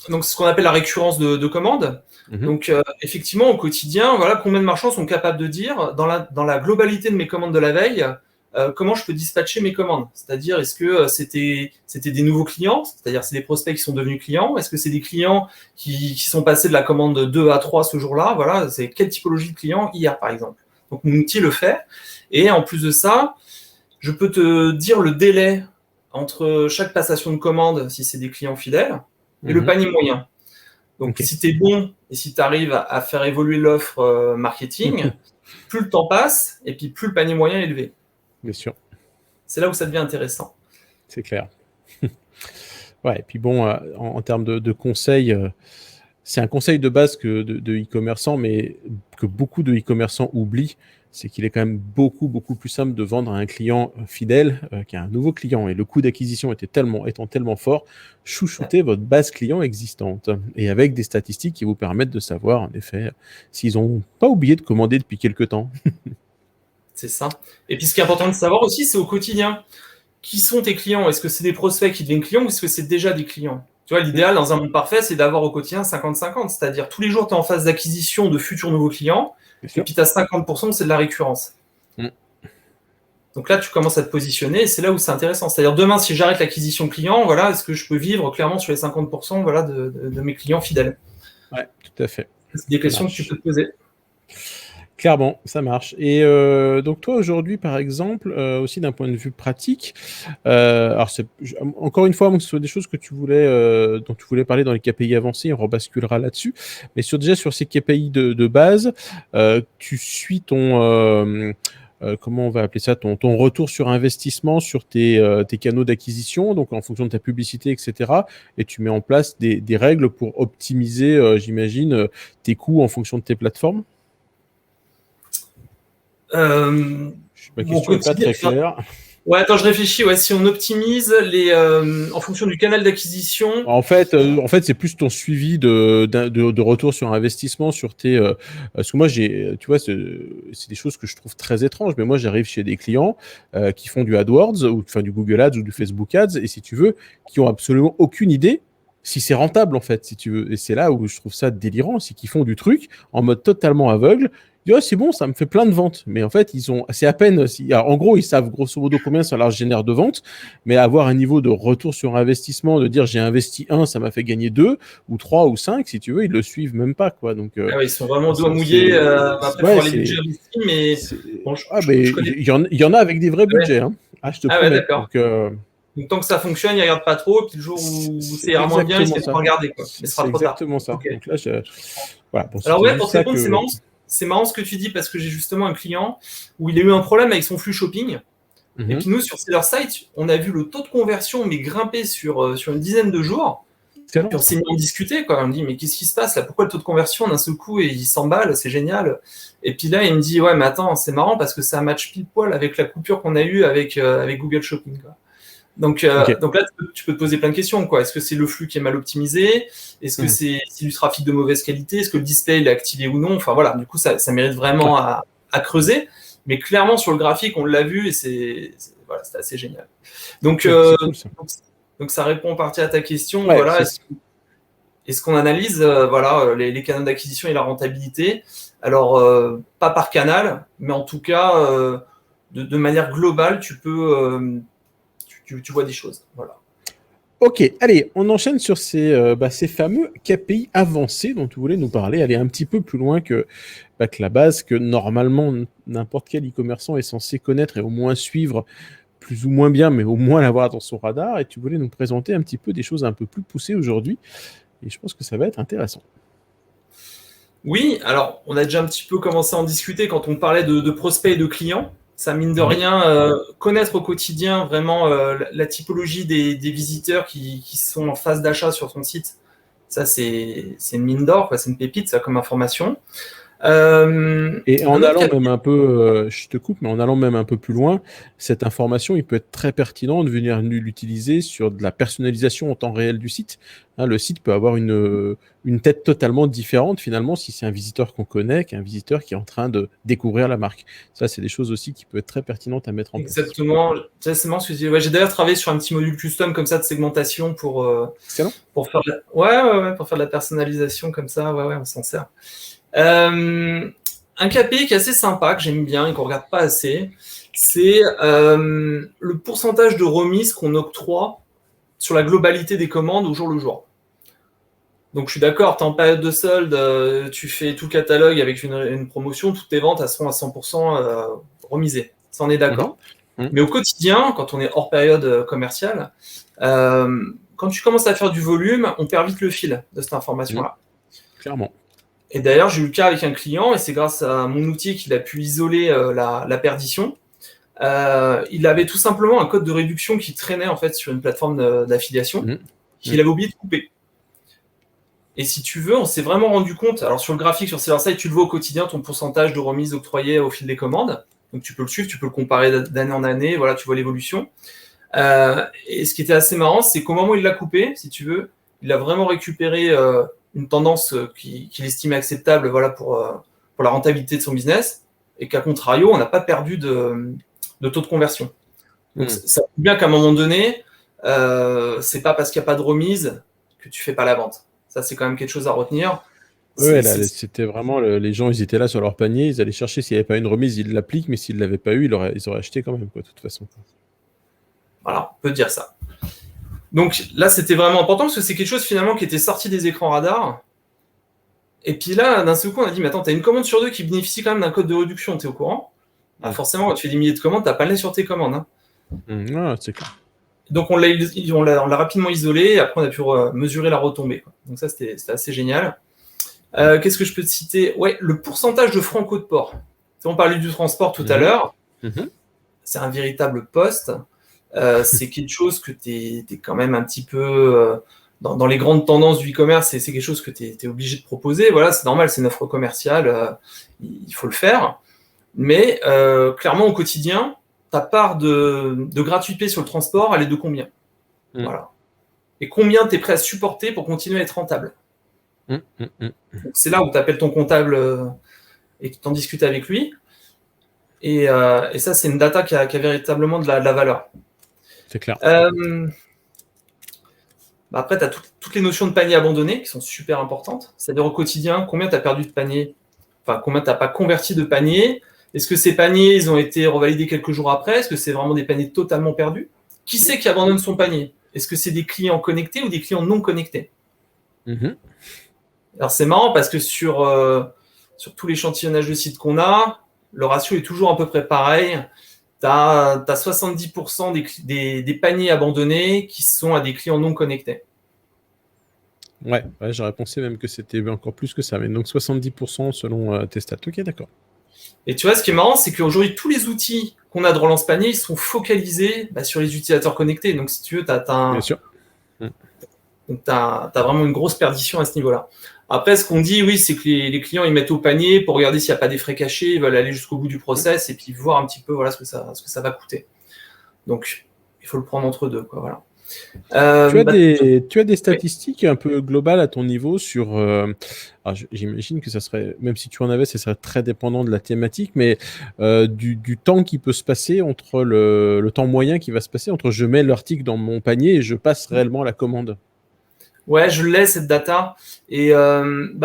B: Donc, c'est ce qu'on appelle la récurrence de commandes. Donc, effectivement, au quotidien, voilà, combien de marchands sont capables de dire, dans la globalité de mes commandes de la veille, comment je peux dispatcher mes commandes? C'est-à-dire, est-ce que c'était des nouveaux clients? C'est-à-dire, c'est des prospects qui sont devenus clients? Est-ce que c'est des clients qui sont passés de la commande 2 à 3 ce jour-là? Voilà, c'est quelle typologie de clients hier, par exemple? Donc, mon outil le fait. Et en plus de ça, je peux te dire le délai entre chaque passation de commande, si c'est des clients fidèles, et le panier moyen. Donc, si tu es bon et si tu arrives à faire évoluer l'offre marketing, plus le temps passe et puis plus le panier moyen est élevé.
A: Bien sûr.
B: c'est là où ça devient intéressant.
A: C'est clair. Ouais, et puis bon, en termes de conseils, c'est un conseil de base de e-commerçant, mais que beaucoup de e-commerçants oublient, c'est qu'il est quand même beaucoup plus simple de vendre à un client fidèle qu'à un nouveau client. Et le coût d'acquisition étant tellement fort, chouchoutez votre base client existante. Et avec des statistiques qui vous permettent de savoir, en effet, s'ils n'ont pas oublié de commander depuis quelque temps.
B: C'est ça. Et puis ce qui est important de savoir aussi, c'est au quotidien. Qui sont tes clients? Est-ce que c'est des prospects qui deviennent clients ou est-ce que c'est déjà des clients? Tu vois, l'idéal dans un monde parfait, c'est d'avoir au quotidien 50-50. C'est-à-dire tous les jours, tu es en phase d'acquisition de futurs nouveaux clients et puis tu as 50%, c'est de la récurrence. Donc là, tu commences à te positionner et c'est là où c'est intéressant. C'est-à-dire demain, si j'arrête l'acquisition client, voilà, est-ce que je peux vivre clairement sur les 50% voilà, de mes clients fidèles?
A: Ouais, tout à fait.
B: C'est des questions que tu peux te poser.
A: Clairement, ça marche. Et donc toi aujourd'hui, par exemple, aussi d'un point de vue pratique, alors encore une fois, que ce soit des choses que tu voulais, dont tu voulais parler dans les KPI avancés, on rebasculera là-dessus. Mais déjà sur ces KPI de base, tu suis ton comment on va appeler ça, ton retour sur investissement sur tes canaux d'acquisition, donc en fonction de ta publicité, etc. Et tu mets en place des règles pour optimiser, j'imagine, tes coûts en fonction de tes plateformes. Ma question n'est pas très claire.
B: Ouais, attends, je réfléchis. Ouais, si on optimise en fonction du canal d'acquisition.
A: En fait, c'est plus ton suivi de retour sur investissement sur tes. Parce que moi, tu vois, c'est des choses que je trouve très étranges. Mais moi, j'arrive chez des clients qui font du AdWords ou enfin du Google Ads ou du Facebook Ads et si tu veux, qui ont absolument aucune idée si c'est rentable en fait, si tu veux. Et c'est là où je trouve ça délirant, c'est qu'ils font du truc en mode totalement aveugle. Ils disent, oh, c'est bon, ça me fait plein de ventes. Mais en fait, c'est à peine. Alors, en gros, ils savent grosso modo combien ça leur génère de ventes, mais avoir un niveau de retour sur investissement, de dire j'ai investi 1, ça m'a fait gagner 2 ou 3 ou 5, si tu veux, ils le suivent même pas, quoi. Donc,
B: ah ouais, ils sont vraiment doigts mouillés. Après,
A: ouais,
B: pour les budgets investis, mais
A: bon, je connais. Il y en a avec des vrais budgets. Hein. Ah, je te promets.
B: Ouais, d'accord. Donc, tant que ça fonctionne, ils ne regardent pas trop. Puis le jour où c'est moins bien, ils ne vont pas regarder. Quoi. Mais ce sera trop tard.
A: C'est exactement ça. Okay. Donc là, voilà. Bon,
B: alors ouais, pour te répondre, c'est marrant ce que tu dis parce que j'ai justement un client où il a eu un problème avec son flux shopping. Et puis nous, sur leur site, on a vu le taux de conversion mais grimper sur une dizaine de jours. Puis on s'est mis à en discuter. Quoi. On me dit, mais qu'est-ce qui se passe là? Pourquoi le taux de conversion d'un seul coup il s'emballe? C'est génial. Et puis là, il me dit, ouais, mais attends, c'est marrant parce que ça match pile poil avec la coupure qu'on a eue avec Google Shopping. Quoi. Donc là, tu peux te poser plein de questions. Quoi. Est-ce que c'est le flux qui est mal optimisé? Est-ce que c'est du trafic de mauvaise qualité? Est-ce que le display est activé ou non? Enfin voilà, du coup, ça mérite vraiment à creuser. Mais clairement, sur le graphique, on l'a vu et c'est assez génial. Donc, cool, donc, ça répond en partie à ta question. Ouais, voilà, est-ce qu'on analyse les canaux d'acquisition et la rentabilité? Alors, pas par canal, mais en tout cas, de manière globale, tu peux... Tu vois des choses. Voilà.
A: Ok, allez, on enchaîne sur ces fameux KPI avancés dont tu voulais nous parler, aller un petit peu plus loin que la base, que normalement n'importe quel e-commerçant est censé connaître et au moins suivre plus ou moins bien, mais au moins l'avoir dans son radar. Et tu voulais nous présenter un petit peu des choses un peu plus poussées aujourd'hui. Et je pense que ça va être intéressant.
B: Oui, alors on a déjà un petit peu commencé à en discuter quand on parlait de prospects et de clients. Ça, mine de rien, connaître au quotidien vraiment la typologie des visiteurs qui sont en phase d'achat sur ton site, ça, c'est une mine d'or, c'est une pépite, ça, comme information.
A: Et en allant même un peu, je te coupe, mais en allant même un peu plus loin, cette information, il peut être très pertinent de venir l'utiliser sur de la personnalisation en temps réel du site. Hein, le site peut avoir une tête totalement différente finalement si c'est un visiteur qu'on connaît qu'un visiteur qui est en train de découvrir la marque. Ça, c'est des choses aussi qui peuvent être très pertinentes à mettre en place.
B: Exactement. C'est marrant ce que tu dis. Ouais, j'ai d'ailleurs travaillé sur un petit module custom comme ça de segmentation pour faire pour faire de la personnalisation comme ça. Ouais, on s'en sert. Un KPI qui est assez sympa, que j'aime bien et qu'on ne regarde pas assez, c'est le pourcentage de remise qu'on octroie sur la globalité des commandes au jour le jour. Donc je suis d'accord, tu es en période de solde, tu fais tout le catalogue avec une promotion, toutes tes ventes seront à 100% remisées. Ça, on est d'accord. Mais au quotidien, quand on est hors période commerciale, quand tu commences à faire du volume, on perd vite le fil de cette information-là.
A: Clairement.
B: Et d'ailleurs, j'ai eu le cas avec un client, et c'est grâce à mon outil qu'il a pu isoler la perdition. il avait tout simplement un code de réduction qui traînait en fait sur une plateforme d'affiliation qu'il avait oublié de couper. Et si tu veux, on s'est vraiment rendu compte, alors sur le graphique sur SellerSide, tu le vois au quotidien, ton pourcentage de remise octroyée au fil des commandes. Donc tu peux le suivre, tu peux le comparer d'année en année, voilà, tu vois l'évolution. Et ce qui était assez marrant, c'est qu'au moment où il l'a coupé, si tu veux, il a vraiment récupéré une tendance qu'il estimait acceptable, voilà, pour la rentabilité de son business, et qu'à contrario, on n'a pas perdu de taux de conversion. Donc ça prouve bien qu'à un moment donné, c'est pas parce qu'il n'y a pas de remise que tu fais pas la vente. Ça, c'est quand même quelque chose à retenir.
A: Ouais, là, c'était vraiment les gens, ils étaient là sur leur panier, ils allaient chercher s'il n'y avait pas une remise, ils l'appliquent, mais s'ils ne l'avaient pas eu, ils auraient acheté quand même, quoi, de toute façon.
B: Voilà, on peut dire ça. Donc là, c'était vraiment important parce que c'est quelque chose finalement qui était sorti des écrans radars. Et puis là, d'un seul coup, on a dit, mais attends, tu as une commande sur 2 qui bénéficie quand même d'un code de réduction, tu es au courant? Forcément, quand tu fais des milliers de commandes, tu n'as pas le nez sur tes commandes.
A: Ah, c'est clair.
B: Donc on l'a rapidement isolé et après on a pu mesurer la retombée. Donc ça, c'était assez génial. Qu'est-ce que je peux te citer? Ouais, le pourcentage de franco de port. On parlait du transport tout à l'heure. C'est un véritable poste. C'est quelque chose que tu es quand même un petit peu dans les grandes tendances du e-commerce, c'est quelque chose que tu es obligé de proposer. Voilà, c'est normal, c'est une offre commerciale, il faut le faire. Mais clairement, au quotidien, ta part de gratuité sur le transport, elle est de combien? Voilà. Et combien tu es prêt à supporter pour continuer à être rentable? C'est là où tu appelles ton comptable et que tu en discutes avec lui. Et ça, c'est une data qui a véritablement de la valeur.
A: C'est clair.
B: Après, tu as toutes les notions de panier abandonné qui sont super importantes. C'est-à-dire au quotidien, combien tu as perdu de panier? Enfin, combien tu n'as pas converti de panier? Est-ce que ces paniers, ils ont été revalidés quelques jours après? Est-ce que c'est vraiment des paniers totalement perdus? Qui c'est qui abandonne son panier? Est-ce que c'est des clients connectés ou des clients non connectés? Alors, c'est marrant parce que sur tout l'échantillonnage de sites qu'on a, le ratio est toujours à peu près pareil. Tu as 70% des paniers abandonnés qui sont à des clients non connectés.
A: Ouais, j'aurais pensé même que c'était encore plus que ça. Mais donc 70% selon tes stats. Ok, d'accord.
B: Et tu vois, ce qui est marrant, c'est qu'aujourd'hui, tous les outils qu'on a de relance panier, ils sont focalisés sur les utilisateurs connectés. Donc, si tu veux, tu as vraiment une grosse perdition à ce niveau-là. Après, ce qu'on dit, oui, c'est que les clients, ils mettent au panier pour regarder s'il n'y a pas des frais cachés, ils veulent aller jusqu'au bout du process et puis voir un petit peu ce que ça va coûter. Donc, il faut le prendre entre deux, quoi, voilà.
A: Tu as des statistiques un peu globales à ton niveau sur... j'imagine que ça serait, même si tu en avais, ça serait très dépendant de la thématique, mais du temps qui peut se passer entre le temps moyen qui va se passer entre je mets l'article dans mon panier et je passe réellement la commande.
B: Ouais, je l'ai, cette data. Et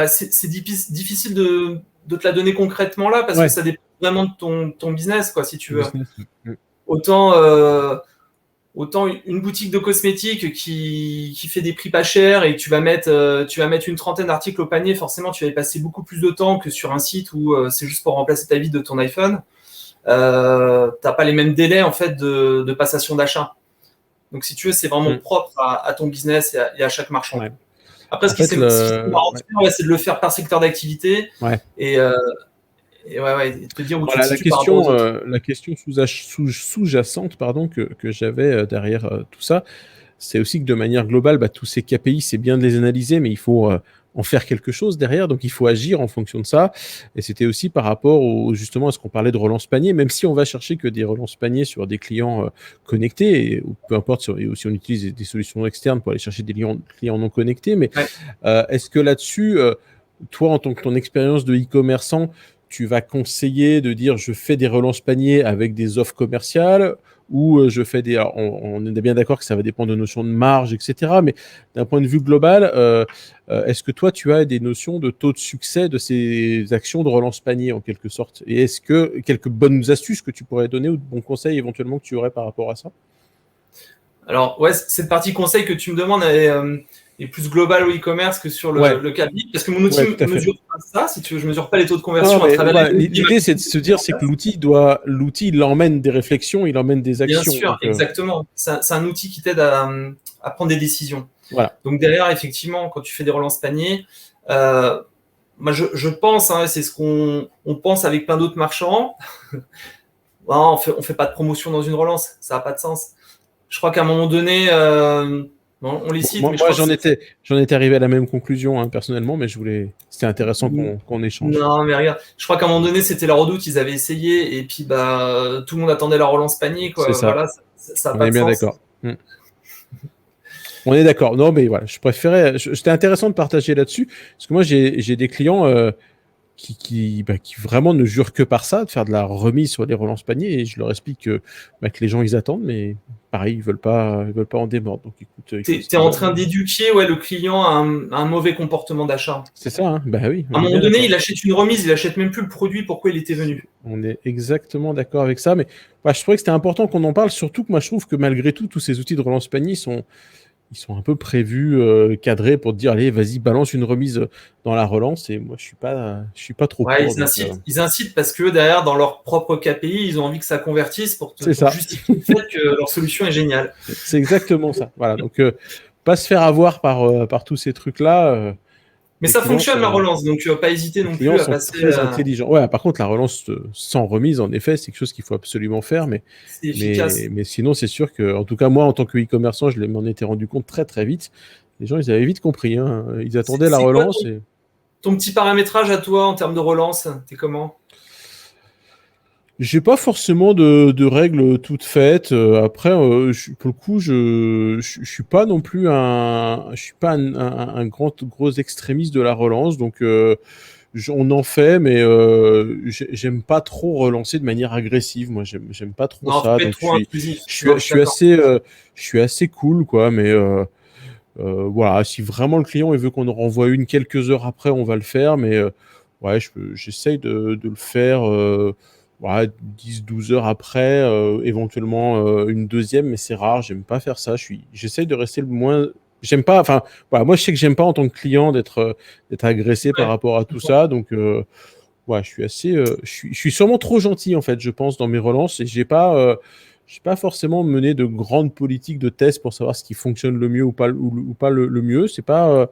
B: c'est difficile de te la donner concrètement là parce que ça dépend vraiment de ton business, quoi, si tu veux. Autant une boutique de cosmétiques qui fait des prix pas chers et tu vas mettre une trentaine d'articles au panier, forcément tu vas y passer beaucoup plus de temps que sur un site où c'est juste pour remplacer ta vie de ton iPhone. T'as pas les mêmes délais en fait de passation d'achat. Donc si tu veux, c'est vraiment propre à ton business et à chaque marchand. Ouais. Après, ce qui c'est de le faire par secteur d'activité et te dire où tu te situes par rapport aux autres.
A: La question sous-jacente que j'avais derrière tout ça, c'est aussi que de manière globale, tous ces KPI, c'est bien de les analyser, mais il faut en faire quelque chose derrière, donc il faut agir en fonction de ça. Et c'était aussi par rapport justement à ce qu'on parlait de relance panier, même si on va chercher que des relances panier sur des clients connectés, ou peu importe, si on utilise des solutions externes pour aller chercher des clients non connectés, mais est-ce que là-dessus, toi, en tant que ton expérience de e-commerçant, tu vas conseiller de dire je fais des relances panier avec des offres commerciales ou je fais des... Alors, on est bien d'accord que ça va dépendre de notions de marge, etc. Mais d'un point de vue global, est-ce que toi, tu as des notions de taux de succès de ces actions de relance panier en quelque sorte? Et est-ce que quelques bonnes astuces que tu pourrais donner ou de bons conseils éventuellement que tu aurais par rapport à ça?
B: Alors, cette partie conseil que tu me demandes, est plus global au e-commerce que sur le cabis, parce que mon outil ne mesure pas ça, si tu veux, je ne mesure pas les taux de conversion à travers
A: l'idée, c'est de se dire c'est que l'outil, il emmène des réflexions, il emmène des actions.
B: Bien sûr, exactement. C'est un outil qui t'aide à prendre des décisions. Voilà. Donc derrière, effectivement, quand tu fais des relances panier, moi je pense, c'est ce qu'on pense avec plein d'autres marchands, on fait pas de promotion dans une relance, ça n'a pas de sens. Je crois qu'à un moment donné, on les cite, mais je
A: Moi,
B: crois que
A: j'en étais arrivé à la même conclusion, hein, personnellement, mais c'était intéressant qu'on échange.
B: non, mais regarde, je crois qu'à un moment donné, c'était la redoute, ils avaient essayé, et puis tout le monde attendait la relance panier, quoi.
A: C'est ça.
B: Voilà, ça n'a
A: On
B: pas
A: est
B: de
A: bien
B: sens.
A: d'accord. On est d'accord. Non, mais voilà, je préférais. C'était intéressant de partager là-dessus, parce que moi, j'ai des clients qui vraiment ne jurent que par ça, de faire de la remise sur les relances paniers, et je leur explique que les gens ils attendent, mais pareil, ils veulent pas en démordre. Donc écoute, il faut
B: T'es en train d'éduquer le client à un mauvais comportement d'achat.
A: C'est ça, hein. Bah oui.
B: À un moment donné, il achète une remise, il achète même plus le produit, pourquoi il était venu.
A: On est exactement d'accord avec ça, mais je trouvais que c'était important qu'on en parle, surtout que moi je trouve que malgré tout, tous ces outils de relance panier ils sont un peu prévus, cadrés pour te dire allez, vas-y, balance une remise dans la relance, et moi je suis pas trop
B: Ouais,
A: pour.
B: ils incitent parce que derrière, dans leur propre KPI, ils ont envie que ça convertisse pour justifier le fait que leur solution est géniale.
A: C'est exactement ça. Voilà, donc pas se faire avoir par tous ces trucs-là.
B: Mais ça fonctionne la relance, donc pas hésiter non plus à passer.
A: Très intelligent. Ouais, par contre, la relance sans remise, en effet, c'est quelque chose qu'il faut absolument faire,
B: c'est efficace.
A: Mais sinon, c'est sûr que, en tout cas, moi, en tant que e-commerçant, je m'en étais rendu compte très très vite. Les gens, ils avaient vite compris. Hein. Ils attendaient la relance.
B: Ton petit paramétrage à toi en termes de relance, t'es comment?
A: J'ai pas forcément de règles toutes faites. Après, pour le coup, je suis pas non plus je suis pas un gros extrémiste de la relance, donc on en fait, mais j'aime pas trop relancer de manière agressive. Moi, j'aime pas trop ça. Donc je suis assez cool, quoi. Mais voilà, si vraiment le client il veut qu'on en renvoie une quelques heures après, on va le faire. Mais ouais, j'essaye de le faire. Ouais, 10-12 heures après, éventuellement une deuxième, mais c'est rare, j'aime pas faire ça. J'essaye de rester le moins. J'aime pas, enfin, voilà, moi je sais que j'aime pas en tant que client d'être agressé par rapport à tout ça, donc ouais, je suis sûrement trop gentil en fait, je pense, dans mes relances, et j'ai pas forcément mené de grandes politiques de test pour savoir ce qui fonctionne le mieux ou pas le mieux. C'est pas,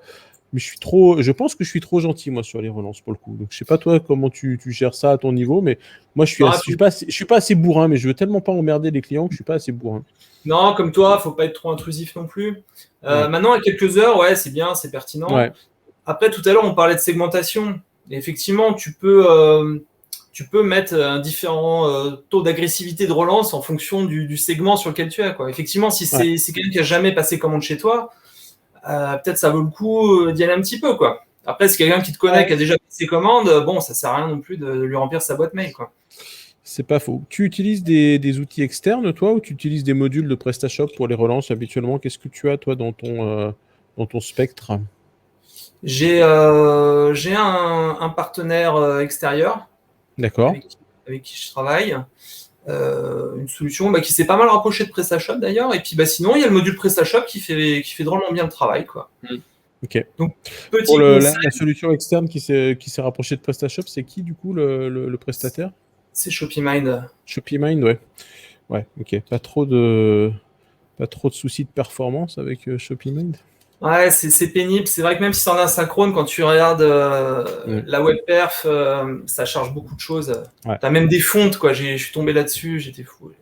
A: mais je pense que je suis trop gentil, moi, sur les relances, pour le coup. Donc, je sais pas, toi, comment tu gères ça à ton niveau, mais moi, je suis pas assez bourrin, mais je veux tellement pas emmerder les clients que je suis pas assez bourrin.
B: Non, comme toi, faut pas être trop intrusif non plus. Maintenant, à quelques heures, ouais, c'est bien, c'est pertinent.
A: Ouais.
B: Après, tout à l'heure, on parlait de segmentation. Et effectivement, tu peux mettre un différent taux d'agressivité de relance en fonction du segment sur lequel tu es, quoi. Effectivement, si c'est quelqu'un qui a jamais passé commande chez toi, peut-être ça vaut le coup d'y aller un petit peu, quoi. Après, c'est quelqu'un qui te connaît, qui a déjà passé commande, bon, ça sert à rien non plus de lui remplir sa boîte mail, quoi.
A: C'est pas faux. Tu utilises des outils externes, toi, ou tu utilises des modules de PrestaShop pour les relances habituellement? Qu'est-ce que tu as, toi, dans ton spectre?
B: J'ai un partenaire extérieur.
A: D'accord.
B: Avec qui je travaille. Une solution qui s'est pas mal rapprochée de PrestaShop d'ailleurs. Et puis sinon, il y a le module PrestaShop qui fait drôlement bien le travail, quoi.
A: Ok.
B: Donc,
A: pour la solution externe qui s'est rapprochée de PrestaShop, c'est qui du coup le prestataire?
B: C'est ShopeeMind.
A: ShopeeMind, ouais. Ouais, ok. Pas trop de soucis de performance avec ShopeeMind?
B: Ouais, c'est pénible. C'est vrai que même si c'est en asynchrone, quand tu regardes la web perf, ça charge beaucoup de choses. Ouais. T'as même des fontes, quoi. Je suis tombé là-dessus, j'étais fou.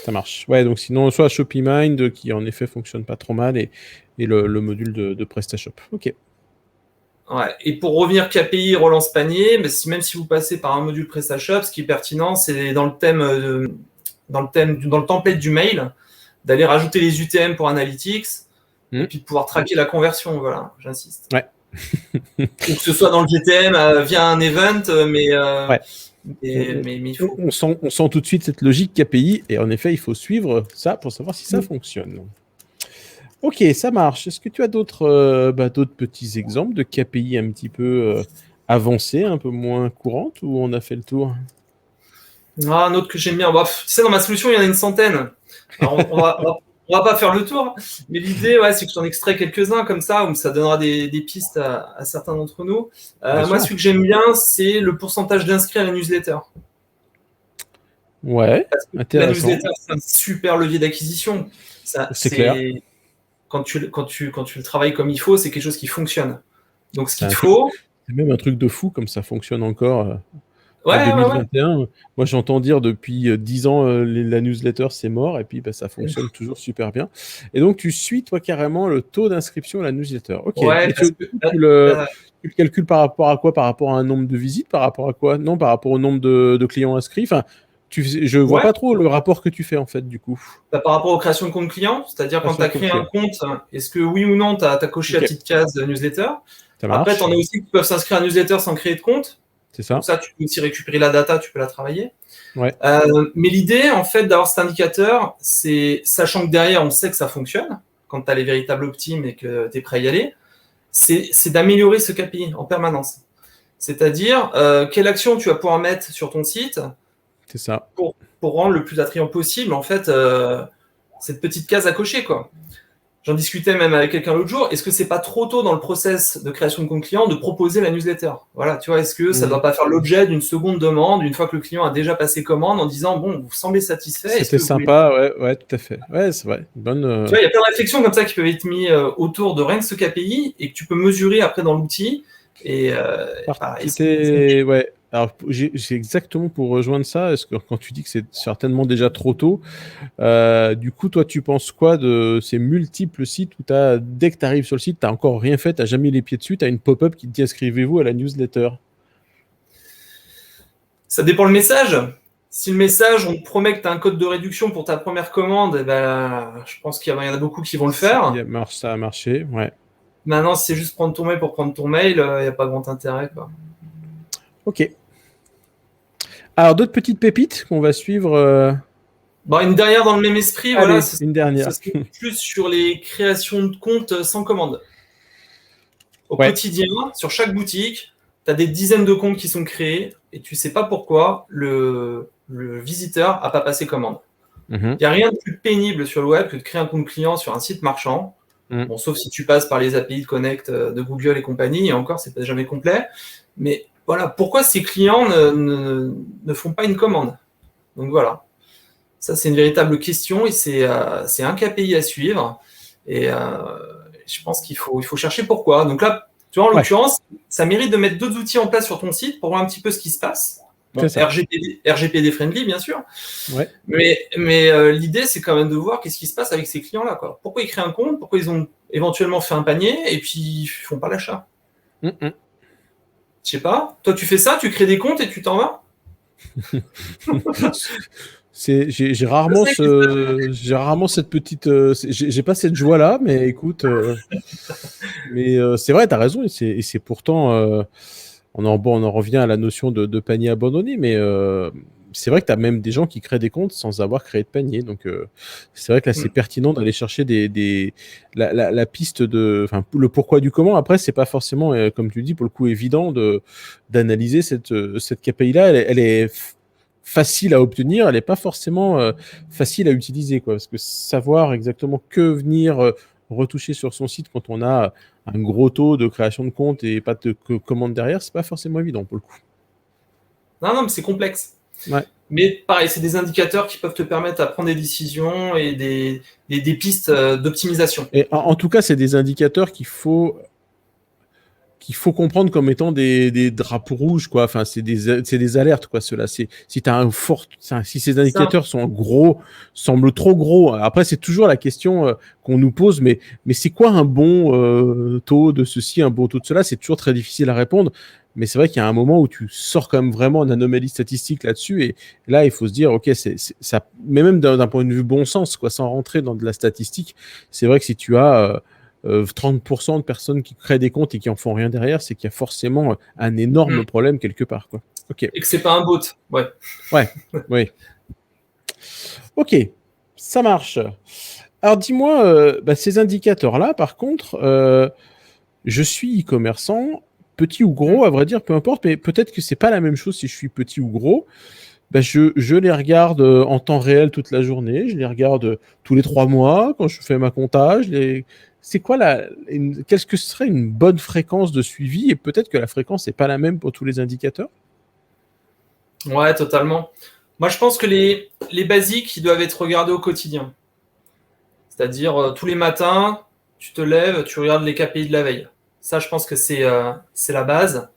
A: Ça marche. Ouais, donc sinon, soit ShopeeMind, qui en effet fonctionne pas trop mal, et le module de PrestaShop. Ok.
B: Ouais. Et pour revenir KPI, relance panier, mais même si vous passez par un module PrestaShop, ce qui est pertinent, c'est dans le template du mail, d'aller rajouter les UTM pour Analytics, et puis de pouvoir traquer la conversion, voilà, j'insiste.
A: Ouais.
B: Ou que ce soit dans le GTM via un event, mais il faut...
A: On sent tout de suite cette logique KPI, et en effet, il faut suivre ça pour savoir si ça fonctionne. Ok, ça marche. Est-ce que tu as d'autres petits exemples de KPI un petit peu avancés, un peu moins courantes, ou on a fait le tour?
B: Un autre que j'aime bien. Tu sais, dans ma solution, il y en a une centaine. Alors, on va pas faire le tour, mais l'idée, c'est que je t'en extrais quelques-uns comme ça, où ça donnera des pistes à certains d'entre nous. Moi, celui que j'aime bien, c'est le pourcentage d'inscrits à la newsletter.
A: Ouais, intéressant.
B: La newsletter, c'est un super levier d'acquisition.
A: C'est clair.
B: Quand tu le travailles comme il faut, c'est quelque chose qui fonctionne. Donc, ce qu'il faut...
A: C'est même un truc de fou, comme ça fonctionne encore
B: Ouais,
A: En
B: ouais, ouais.
A: 2021, moi j'entends dire depuis 10 ans la newsletter c'est mort et puis bah, ça fonctionne toujours super bien. Et donc tu suis toi carrément le taux d'inscription à la newsletter. Ok,
B: Ouais,
A: mais
B: parce
A: du
B: que
A: coup, tu le calcules par rapport à quoi? Par rapport à un nombre de visites? Par rapport à quoi? Non, par rapport au nombre de clients inscrits. Enfin, je vois
B: ouais,
A: pas trop le rapport que tu fais en fait du coup.
B: bah, par rapport aux créations de compte client, c'est-à-dire quand tu
A: Création de
B: as
A: compte
B: créé un
A: client.
B: compte, est-ce que oui ou non, tu as coché la
A: Ok,
B: petite case newsletter?
A: ça
B: Après, tu
A: marche,
B: en as aussi qui peuvent s'inscrire à newsletter sans créer de compte.
A: c'est
B: Donc
A: ça.
B: ça, tu peux aussi récupérer la data, tu peux la travailler.
A: Ouais,
B: Mais l'idée, en fait, d'avoir cet indicateur, c'est, sachant que derrière, on sait que ça fonctionne, quand tu as les véritables optimes et que tu es prêt à y aller, c'est d'améliorer ce KPI en permanence. C'est-à-dire, quelle action tu vas pouvoir mettre sur ton site
A: c'est ça.
B: pour rendre le plus attrayant possible, en fait, cette petite case à cocher, quoi. J'en discutais même avec quelqu'un l'autre jour. Est-ce que c'est pas trop tôt dans le process de création de compte client de proposer la newsletter? Voilà, tu vois, est-ce que ça ne
A: Mm.
B: doit pas faire l'objet d'une seconde demande une fois que le client a déjà passé commande en disant bon, vous semblez satisfait, est-ce
A: C'était
B: que vous voulez.
A: sympa, ouais, ouais, tout à fait. Ouais, c'est vrai. Bonne.
B: Tu vois, il y a plein de réflexions comme ça qui peuvent être mises autour de rien que ce KPI et que tu peux mesurer après dans l'outil. Et, pareil,
A: C'était ouais. Alors j'ai exactement pour rejoindre ça. Est-ce que quand tu dis que c'est certainement déjà trop tôt, du coup toi tu penses quoi de ces multiples sites où dès que tu arrives sur le site, t'as encore rien fait, t'as jamais mis les pieds dessus, t'as une pop-up qui te dit inscrivez-vous à la newsletter.
B: ça dépend le message. Si le message, on te promet que tu as un code de réduction pour ta première commande, eh ben, je pense qu'il y en a beaucoup qui vont le faire.
A: Ça a marché, ouais.
B: Maintenant, si c'est juste prendre ton mail pour prendre ton mail, il n'y a pas grand intérêt, quoi.
A: Ok. Alors d'autres petites pépites qu'on va suivre.
B: Bon, une dernière dans le même esprit, voilà,
A: Allez, une dernière.
B: ça serait plus sur les créations de comptes sans commande. Au
A: Ouais.
B: quotidien, sur chaque boutique, tu as des dizaines de comptes qui sont créés et tu sais pas pourquoi le visiteur n'a pas passé commande.
A: Mhm.
B: Il n'y a rien de plus pénible sur le web que de créer un compte client sur un site marchand.
A: Mm.
B: Bon, sauf si tu passes par les API de Connect de Google et compagnie, et encore, c'est jamais complet. Mais voilà, pourquoi ces clients ne font pas une commande? Donc voilà, ça c'est une véritable question et c'est un KPI à suivre. Et je pense qu'il faut chercher pourquoi. Donc là, tu vois, en
A: Ouais,
B: l'occurrence, ça mérite de mettre d'autres outils en place sur ton site pour voir un petit peu ce qui se passe.
A: c'est
B: Bon,
A: ça.
B: RGPD friendly, bien sûr.
A: Ouais.
B: Mais l'idée, c'est quand même de voir qu'est-ce qui se passe avec ces clients-là, quoi. Pourquoi ils créent un compte? Pourquoi ils ont éventuellement fait un panier et puis ils font pas l'achat?
A: Mm, mm.
B: Je sais pas. Toi, tu fais ça, tu crées des comptes et tu t'en vas? Je sais que
A: J'ai rarement cette petite, j'ai pas cette joie-là, mais écoute, c'est vrai, t'as raison, et c'est pourtant, on en revient à la notion de panier abandonné, mais c'est vrai que t'as même des gens qui créent des comptes sans avoir créé de panier, donc c'est vrai que là c'est
B: Hmm.
A: pertinent d'aller chercher la piste enfin le pourquoi du comment. Après c'est pas forcément, comme tu dis, pour le coup évident d'analyser cette KPI-là, elle est facile à obtenir, elle n'est pas forcément facile à utiliser, quoi. Parce que savoir exactement que venir retoucher sur son site quand on a un gros taux de création de compte et pas de commande derrière, c'est pas forcément évident pour le coup.
B: Non, non, mais c'est complexe.
A: Ouais.
B: Mais pareil, c'est des indicateurs qui peuvent te permettre à prendre des décisions et des pistes d'optimisation.
A: Et en tout cas, c'est des indicateurs qu'il faut comprendre comme étant des drapeaux rouges, quoi. Enfin, c'est des alertes, quoi, ceux-là. Si t'as si ces indicateurs sont gros, semblent trop gros. Après, c'est toujours la question qu'on nous pose, mais c'est quoi un bon taux de ceci, un bon taux de cela? C'est toujours très difficile à répondre. Mais c'est vrai qu'il y a un moment où tu sors quand même vraiment en anomalie statistique là-dessus. Et là, il faut se dire, OK, ça, mais même d'un point de vue bon sens, quoi, sans rentrer dans de la statistique, c'est vrai que si tu as 30% de personnes qui créent des comptes et qui en font rien derrière, c'est qu'il y a forcément un énorme problème quelque part, quoi. Ok.
B: Et que c'est pas un bot. Ouais.
A: Ouais. Oui. Ok. Ça marche. Alors dis-moi, ces indicateurs-là, par contre, je suis e-commerçant, petit ou gros, à vrai dire, peu importe, mais peut-être que c'est pas la même chose si je suis petit ou gros. Je les regarde en temps réel toute la journée, je les regarde tous les 3 mois quand je fais ma compta. C'est quoi qu'est-ce que serait une bonne fréquence de suivi? Et peut-être que la fréquence n'est pas la même pour tous les indicateurs.
B: Ouais, totalement. Moi, je pense que les basiques, ils doivent être regardés au quotidien. C'est-à-dire, tous les matins, tu te lèves, tu regardes les KPI de la veille. Ça, je pense que c'est la base.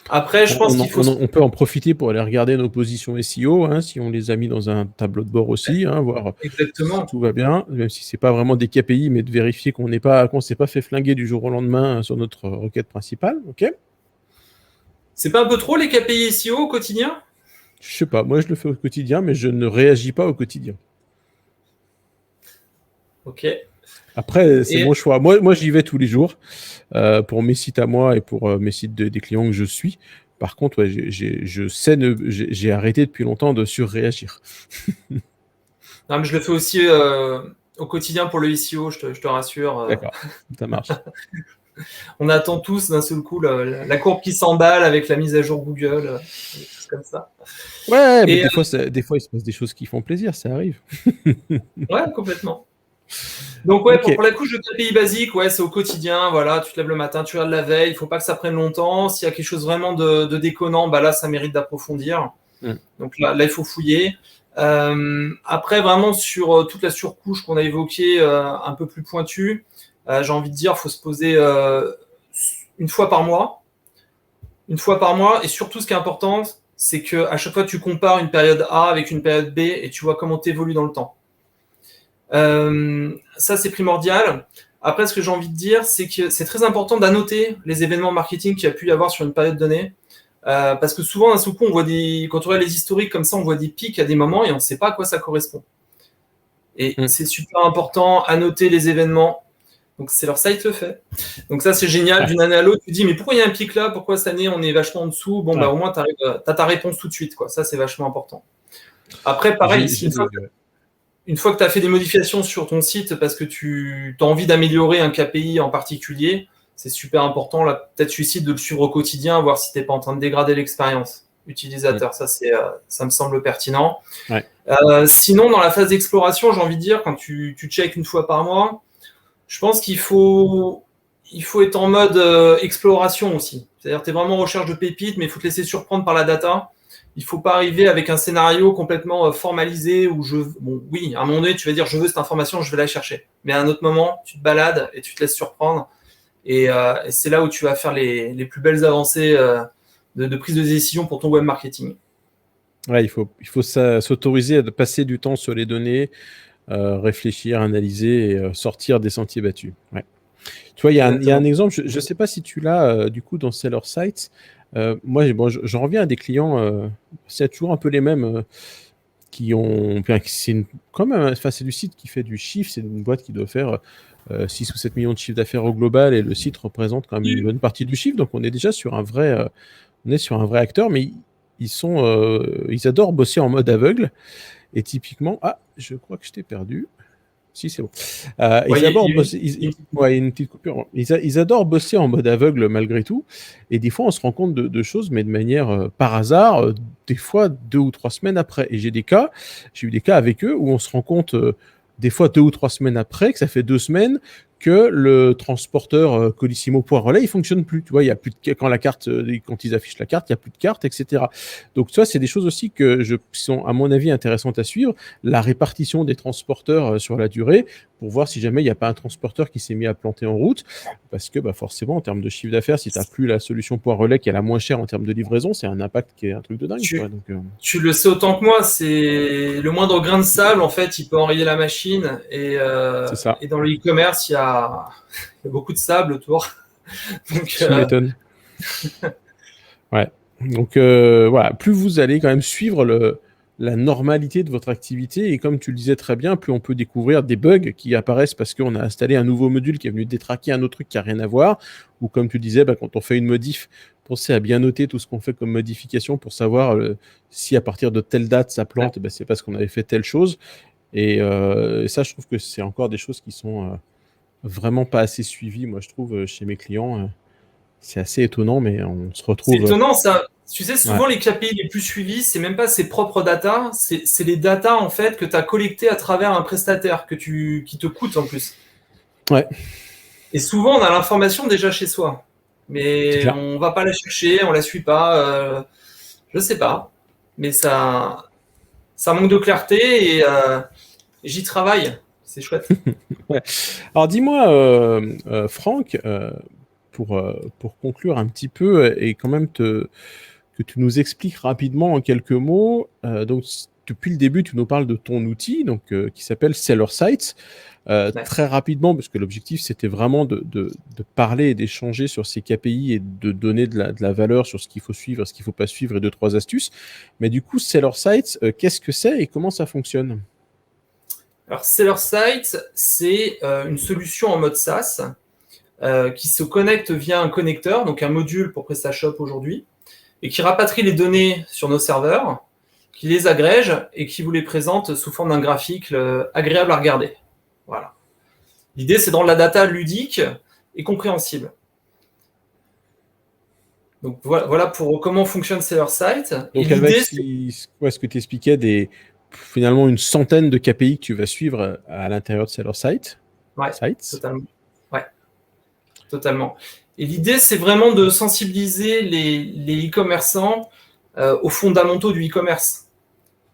B: Après, je pense qu'il faut...
A: On peut en profiter pour aller regarder nos positions SEO, hein, si on les a mis dans un tableau de bord aussi, hein, voir si tout va bien, même si c'est pas vraiment des KPI, mais de vérifier qu'on s'est pas fait flinguer du jour au lendemain sur notre requête principale. Ok.
B: C'est pas un peu trop les KPI SEO au quotidien?
A: Je sais pas, moi je le fais au quotidien, mais je ne réagis pas au quotidien.
B: Ok.
A: Après, c'est mon choix. Moi j'y vais tous les jours pour mes sites à moi et pour mes sites des clients que je suis. Par contre, ouais, j'ai arrêté depuis longtemps de surréagir.
B: Non, mais je le fais aussi au quotidien pour le SEO, je te rassure.
A: D'accord, ça marche.
B: On attend tous d'un seul coup la courbe qui s'emballe avec la mise à jour Google, des choses comme ça.
A: Ouais, mais des fois, il se passe des choses qui font plaisir, ça arrive.
B: Ouais, complètement. Donc ouais, pour la couche de KPI basique, ouais, c'est au quotidien, voilà, tu te lèves le matin, tu regardes la veille, il faut pas que ça prenne longtemps. S'il y a quelque chose vraiment de déconnant, bah là, ça mérite d'approfondir. Donc là, il faut fouiller. Après, vraiment sur toute la surcouche qu'on a évoquée, un peu plus pointue, j'ai envie de dire, il faut se poser une fois par mois. Une fois par mois, et surtout ce qui est important, c'est qu'à chaque fois tu compares une période A avec une période B et tu vois comment tu évolues dans le temps. Ça, c'est primordial. Après, ce que j'ai envie de dire, c'est que c'est très important d'annoter les événements marketing qu'il y a pu y avoir sur une période donnée. Parce que souvent, d'un seul coup, quand on regarde les historiques comme ça, on voit des pics à des moments et on ne sait pas à quoi ça correspond. Et c'est super important, annoter les événements. Donc, c'est leur site le fait. Donc, ça, c'est génial. D'une année à l'autre, tu dis, mais pourquoi il y a un pic là? Pourquoi cette année, on est vachement en dessous? Bon, bah, au moins, tu as ta réponse tout de suite, quoi. Ça, c'est vachement important. Après, pareil, une fois que tu as fait des modifications sur ton site parce que tu as envie d'améliorer un KPI en particulier, c'est super important. Là, peut-être suicide de le suivre au quotidien, voir si tu n'es pas en train de dégrader l'expérience utilisateur. Ça me semble pertinent.
A: Ouais.
B: Sinon, dans la phase d'exploration, j'ai envie de dire, quand tu checkes une fois par mois, je pense qu'il faut être en mode exploration aussi. C'est-à-dire que tu es vraiment en recherche de pépites, mais il faut te laisser surprendre par la data. Il ne faut pas arriver avec un scénario complètement formalisé où oui, à un moment donné, tu vas dire je veux cette information, je vais la chercher. Mais à un autre moment, tu te balades et tu te laisses surprendre. Et c'est là où tu vas faire les plus belles avancées de prise de décision pour ton web marketing.
A: Ouais, il faut s'autoriser à passer du temps sur les données, réfléchir, analyser et sortir des sentiers battus. Ouais. Tu vois, il y a un exemple, je ne sais pas si tu l'as du coup dans Seller Sites. Moi, j'en reviens à des clients, c'est toujours un peu les mêmes qui ont. C'est du site qui fait du chiffre, c'est une boîte qui doit faire 6 ou 7 millions de chiffre d'affaires au global et le site représente quand même une bonne partie du chiffre. Donc, on est déjà sur un vrai, acteur, mais ils adorent bosser en mode aveugle. Et typiquement, je crois que je t'ai perdu. Si, c'est bon. Ils adorent bosser en mode aveugle malgré tout. Et des fois, on se rend compte de choses, mais de manière par hasard, des fois 2 ou 3 semaines après. Et j'ai eu des cas avec eux où on se rend compte des fois 2 ou 3 semaines après, que ça fait 2 semaines, que le transporteur Colissimo Point Relais, il fonctionne plus. Tu vois, il y a plus de quand ils affichent la carte, il y a plus de carte, etc. Donc, tu vois, c'est des choses aussi qui sont, à mon avis, intéressantes à suivre. La répartition des transporteurs sur la durée, pour voir si jamais il n'y a pas un transporteur qui s'est mis à planter en route. Parce que, forcément, en termes de chiffre d'affaires, si tu n'as plus la solution Point Relais qui est la moins chère en termes de livraison, c'est un impact qui est un truc de dingue.
B: Tu le sais autant que moi, c'est le moindre grain de sable, en fait, il peut enrayer la machine. Et dans le e-commerce, il y a beaucoup de sable autour. Donc,
A: tu m'étonnes. Ouais. Donc, voilà, plus vous allez quand même suivre la normalité de votre activité, et comme tu le disais très bien, plus on peut découvrir des bugs qui apparaissent parce qu'on a installé un nouveau module qui est venu détraquer un autre truc qui n'a rien à voir, ou comme tu disais, quand on fait une modif, pensez à bien noter tout ce qu'on fait comme modification pour savoir si à partir de telle date ça plante, c'est parce qu'on avait fait telle chose. Et ça, je trouve que c'est encore des choses qui sont vraiment pas assez suivies, moi je trouve, chez mes clients. C'est assez étonnant, mais on se retrouve...
B: C'est étonnant, ça. Tu sais, souvent, les KPI les plus suivis, c'est même pas ses propres data, c'est les data, en fait, que tu as collectées à travers un prestataire qui te coûte, en plus.
A: Ouais.
B: Et souvent, on a l'information déjà chez soi. Mais on va pas la chercher, on la suit pas. Je sais pas. Mais ça manque de clarté et j'y travaille. C'est chouette.
A: Ouais. Alors, dis-moi, Franck, pour conclure un petit peu et quand même que tu nous expliques rapidement en quelques mots. Donc, depuis le début, tu nous parles de ton outil qui s'appelle Seller Sites. Très rapidement, parce que l'objectif, c'était vraiment de parler et d'échanger sur ces KPI et de donner de la valeur sur ce qu'il faut suivre, ce qu'il ne faut pas suivre et 2-3 astuces. Mais du coup, Seller Sites, qu'est-ce que c'est et comment ça fonctionne?
B: Alors, Seller Sites, c'est une solution en mode SaaS qui se connecte via un connecteur, donc un module pour PrestaShop aujourd'hui, et qui rapatrie les données sur nos serveurs, qui les agrège et qui vous les présente sous forme d'un graphique agréable à regarder. Voilà. L'idée, c'est de rendre la data ludique et compréhensible. Donc voilà pour comment fonctionne Seller Site.
A: Donc avec ce que tu expliquais, finalement une centaine de KPI que tu vas suivre à l'intérieur de Seller Site.
B: Ouais, totalement. Ouais, totalement. Et l'idée, c'est vraiment de sensibiliser les e-commerçants aux fondamentaux du e-commerce.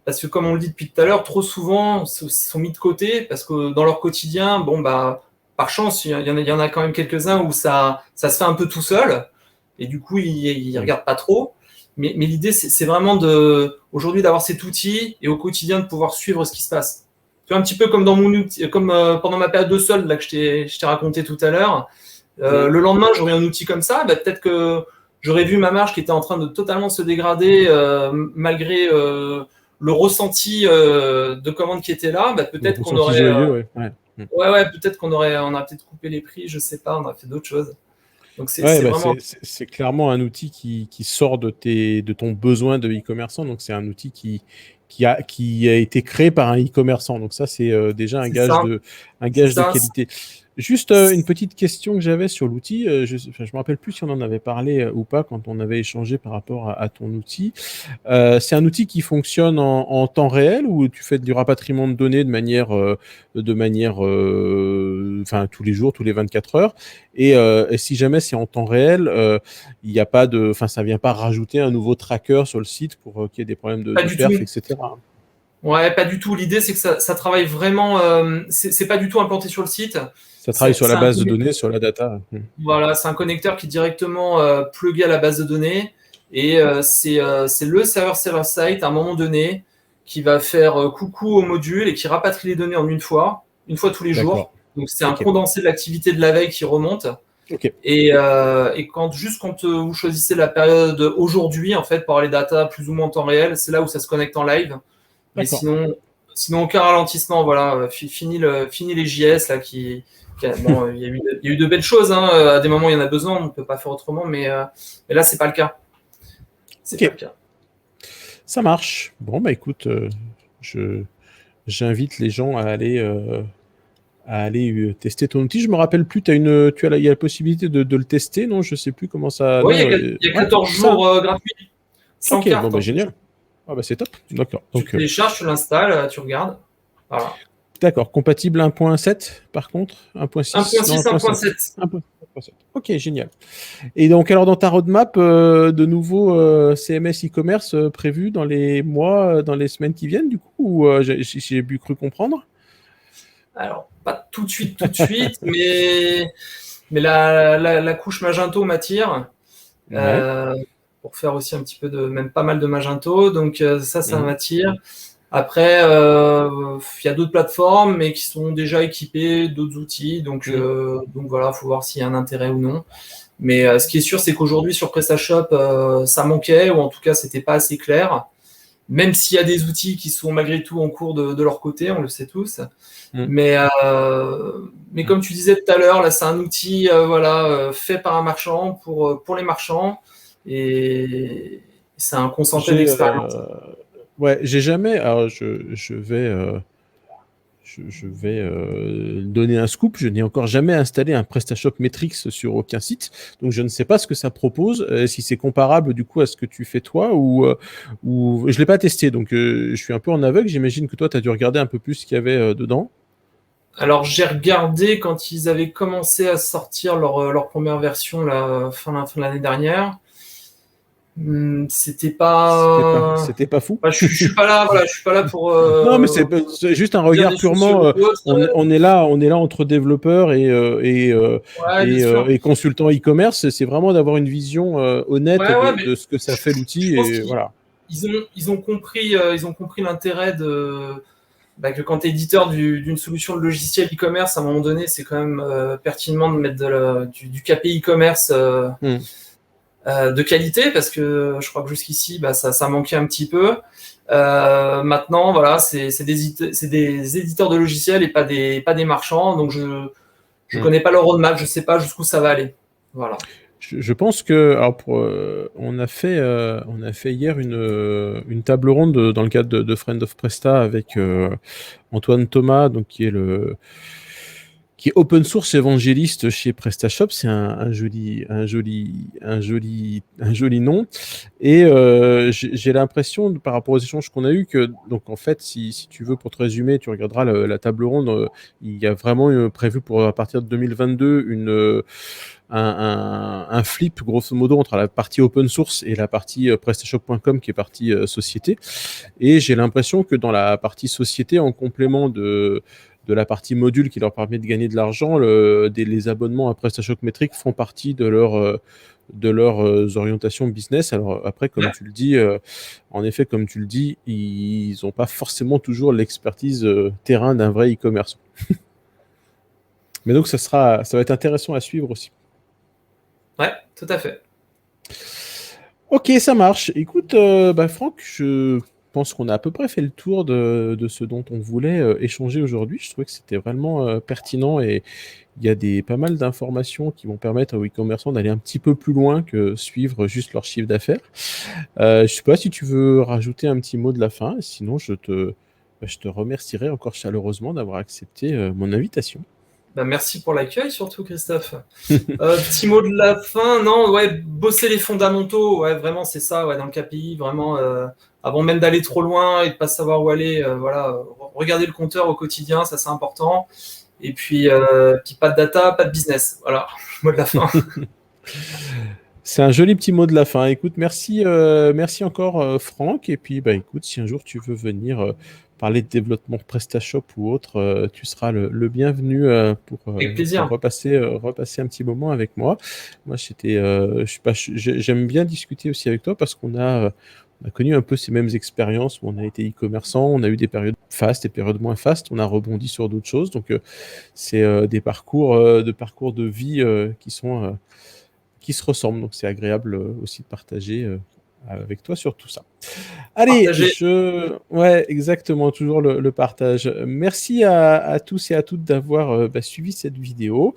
B: Parce que comme on le dit depuis tout à l'heure, trop souvent, ils sont mis de côté parce que dans leur quotidien, par chance, il y en a quand même quelques-uns où ça se fait un peu tout seul. Et du coup, ils ne regardent pas trop. Mais l'idée, c'est vraiment aujourd'hui d'avoir cet outil et au quotidien de pouvoir suivre ce qui se passe. Tu vois, un petit peu comme dans mon outil, comme pendant ma période de solde là, que je t'ai raconté tout à l'heure. Le lendemain, j'aurais un outil comme ça. Peut-être que j'aurais vu ma marge qui était en train de totalement se dégrader malgré le ressenti de commande qui était là. Peut-être qu'on aurait... peut-être qu'on aurait peut-être coupé les prix, je sais pas, on a fait d'autres choses. Donc
A: c'est clairement un outil qui sort de ton besoin de e-commerçant. Donc c'est un outil qui a été créé par un e-commerçant. Donc ça, c'est déjà un gage de qualité. Juste une petite question que j'avais sur l'outil. Je me rappelle plus si on en avait parlé ou pas quand on avait échangé par rapport à ton outil. C'est un outil qui fonctionne en temps réel ou tu fais du rapatriement de données de manière tous les jours, tous les 24 heures. Et si jamais c'est en temps réel, il n'y a pas ça vient pas rajouter un nouveau tracker sur le site pour qu'il y ait des problèmes de perf, etc.
B: Ouais, pas du tout. L'idée, c'est que ça travaille vraiment. C'est pas du tout implanté sur le site.
A: Ça travaille sur la base de données, sur la data.
B: Voilà, c'est un connecteur qui est directement plugué à la base de données. Et c'est le serveur Seller Site à un moment donné qui va faire coucou au module et qui rapatrie les données en une fois tous les jours. Donc c'est un condensé de l'activité de la veille qui remonte. Et quand vous choisissez la période aujourd'hui, en fait, pour avoir les data plus ou moins en temps réel, c'est là où ça se connecte en live. Mais sinon aucun ralentissement. Voilà, fini les JS là il y a eu de belles choses. À des moments, il y en a besoin, on ne peut pas faire autrement, mais là, c'est pas le cas. Pas le cas.
A: Ça marche. Bon, écoute, j'invite les gens à aller tester ton outil. Je me rappelle plus, il y a la possibilité de le tester, non? Je sais plus comment ça.
B: Oui, il y a 14 jours gratuits. Sans carte.
A: Génial. C'est top. D'accord.
B: Tu télécharges, tu l'installes, tu regardes. Voilà.
A: D'accord. Compatible 1.7 par contre? 1.6
B: 1.6, 1.7.
A: Ok, génial. Et donc, alors, dans ta roadmap, de nouveaux CMS e-commerce prévus dans les mois, dans les semaines qui viennent, du coup, ou j'ai cru comprendre?
B: Alors, pas tout de suite, mais la couche Magento m'attire. Pour faire aussi un petit peu même pas mal de Magento. Donc, ça m'attire. Après, il y a d'autres plateformes, mais qui sont déjà équipées d'autres outils. Donc voilà, il faut voir s'il y a un intérêt ou non. Mais ce qui est sûr, c'est qu'aujourd'hui, sur PrestaShop, ça manquait, ou en tout cas, c'était pas assez clair. Même s'il y a des outils qui sont malgré tout en cours de leur côté, on le sait tous. Mais comme tu disais tout à l'heure, là, c'est un outil fait par un marchand pour les marchands. Et c'est un concentré d'expérience.
A: J'ai jamais. Alors, je vais donner un scoop. Je n'ai encore jamais installé un PrestaShop Metrics sur aucun site, donc je ne sais pas ce que ça propose, si c'est comparable du coup à ce que tu fais toi ou je l'ai pas testé, donc je suis un peu en aveugle. J'imagine que toi, tu as dû regarder un peu plus ce qu'il y avait dedans.
B: Alors, j'ai regardé quand ils avaient commencé à sortir leur première version fin de l'année dernière. C'était pas.
A: C'était pas fou.
B: Bah, je suis pas là, voilà, je suis pas là pour.
A: Non, mais c'est juste un
B: dire
A: regard
B: des
A: purement.
B: sociologues ou autres.
A: On est là entre développeurs
B: Ouais, bien sûr.
A: et consultants e-commerce. C'est vraiment d'avoir une vision honnête
B: Ouais, mais
A: de ce que ça fait
B: je
A: l'outil
B: pense
A: et
B: qu'ils
A: voilà.
B: ils ont compris l'intérêt que quand tu es éditeur d'une solution de logiciel e-commerce, à un moment donné, c'est quand même pertinent de mettre du KPI e-commerce de qualité, parce que je crois que jusqu'ici, ça manquait un petit peu. Maintenant, voilà, c'est des éditeurs de logiciels et pas des marchands, donc je connais pas leur roadmap, je sais pas jusqu'où ça va aller. Voilà.
A: Je pense que alors on a fait hier une table ronde dans le cadre de Friend of Presta avec Antoine Thomas, donc qui est open source évangéliste chez PrestaShop. C'est un joli nom. Et j'ai l'impression, par rapport aux échanges qu'on a eus, que donc en fait, si tu veux, pour te résumer, tu regarderas la table ronde. Il y a vraiment prévu pour à partir de 2022 un flip grosso modo entre la partie open source et la partie PrestaShop.com qui est partie société. Et j'ai l'impression que dans la partie société, en complément de la partie module qui leur permet de gagner de l'argent, les abonnements à PrestaShop Metrics font partie de leurs orientations business. Alors après, comme tu le dis, en effet, comme tu le dis, ils n'ont pas forcément toujours l'expertise terrain d'un vrai e-commerce. Mais donc ça va être intéressant à suivre aussi.
B: Ouais, tout à fait.
A: Ok, ça marche. Écoute, Franck, je pense qu'on a à peu près fait le tour de ce dont on voulait échanger aujourd'hui. Je trouvais que c'était vraiment pertinent et il y a pas mal d'informations qui vont permettre aux e-commerçants d'aller un petit peu plus loin que suivre juste leur chiffre d'affaires. Je ne sais pas si tu veux rajouter un petit mot de la fin. Sinon, je te remercierai encore chaleureusement d'avoir accepté mon invitation.
B: Merci pour l'accueil, surtout, Christophe. Petit mot de la fin, non, ouais, bosser les fondamentaux, ouais, vraiment, c'est ça, ouais, dans le KPI, vraiment, avant même d'aller trop loin et de pas savoir où aller, voilà, regarder le compteur au quotidien, ça c'est important. Et puis pas de data, pas de business. Voilà, mot de la fin.
A: C'est un joli petit mot de la fin. Écoute, merci encore Franck. Et puis, écoute, si un jour tu veux venir parler de développement PrestaShop ou autre, tu seras le bienvenu pour repasser un petit moment avec moi. Moi, j'aime bien discuter aussi avec toi parce qu'on a connu un peu ces mêmes expériences où on a été e-commerçant, on a eu des périodes fastes et périodes moins fastes, on a rebondi sur d'autres choses. Donc, c'est des parcours de vie qui se ressemblent. Donc, c'est agréable aussi de partager avec toi sur tout ça. Allez, ouais, exactement, toujours le partage. Merci à tous et à toutes d'avoir suivi cette vidéo.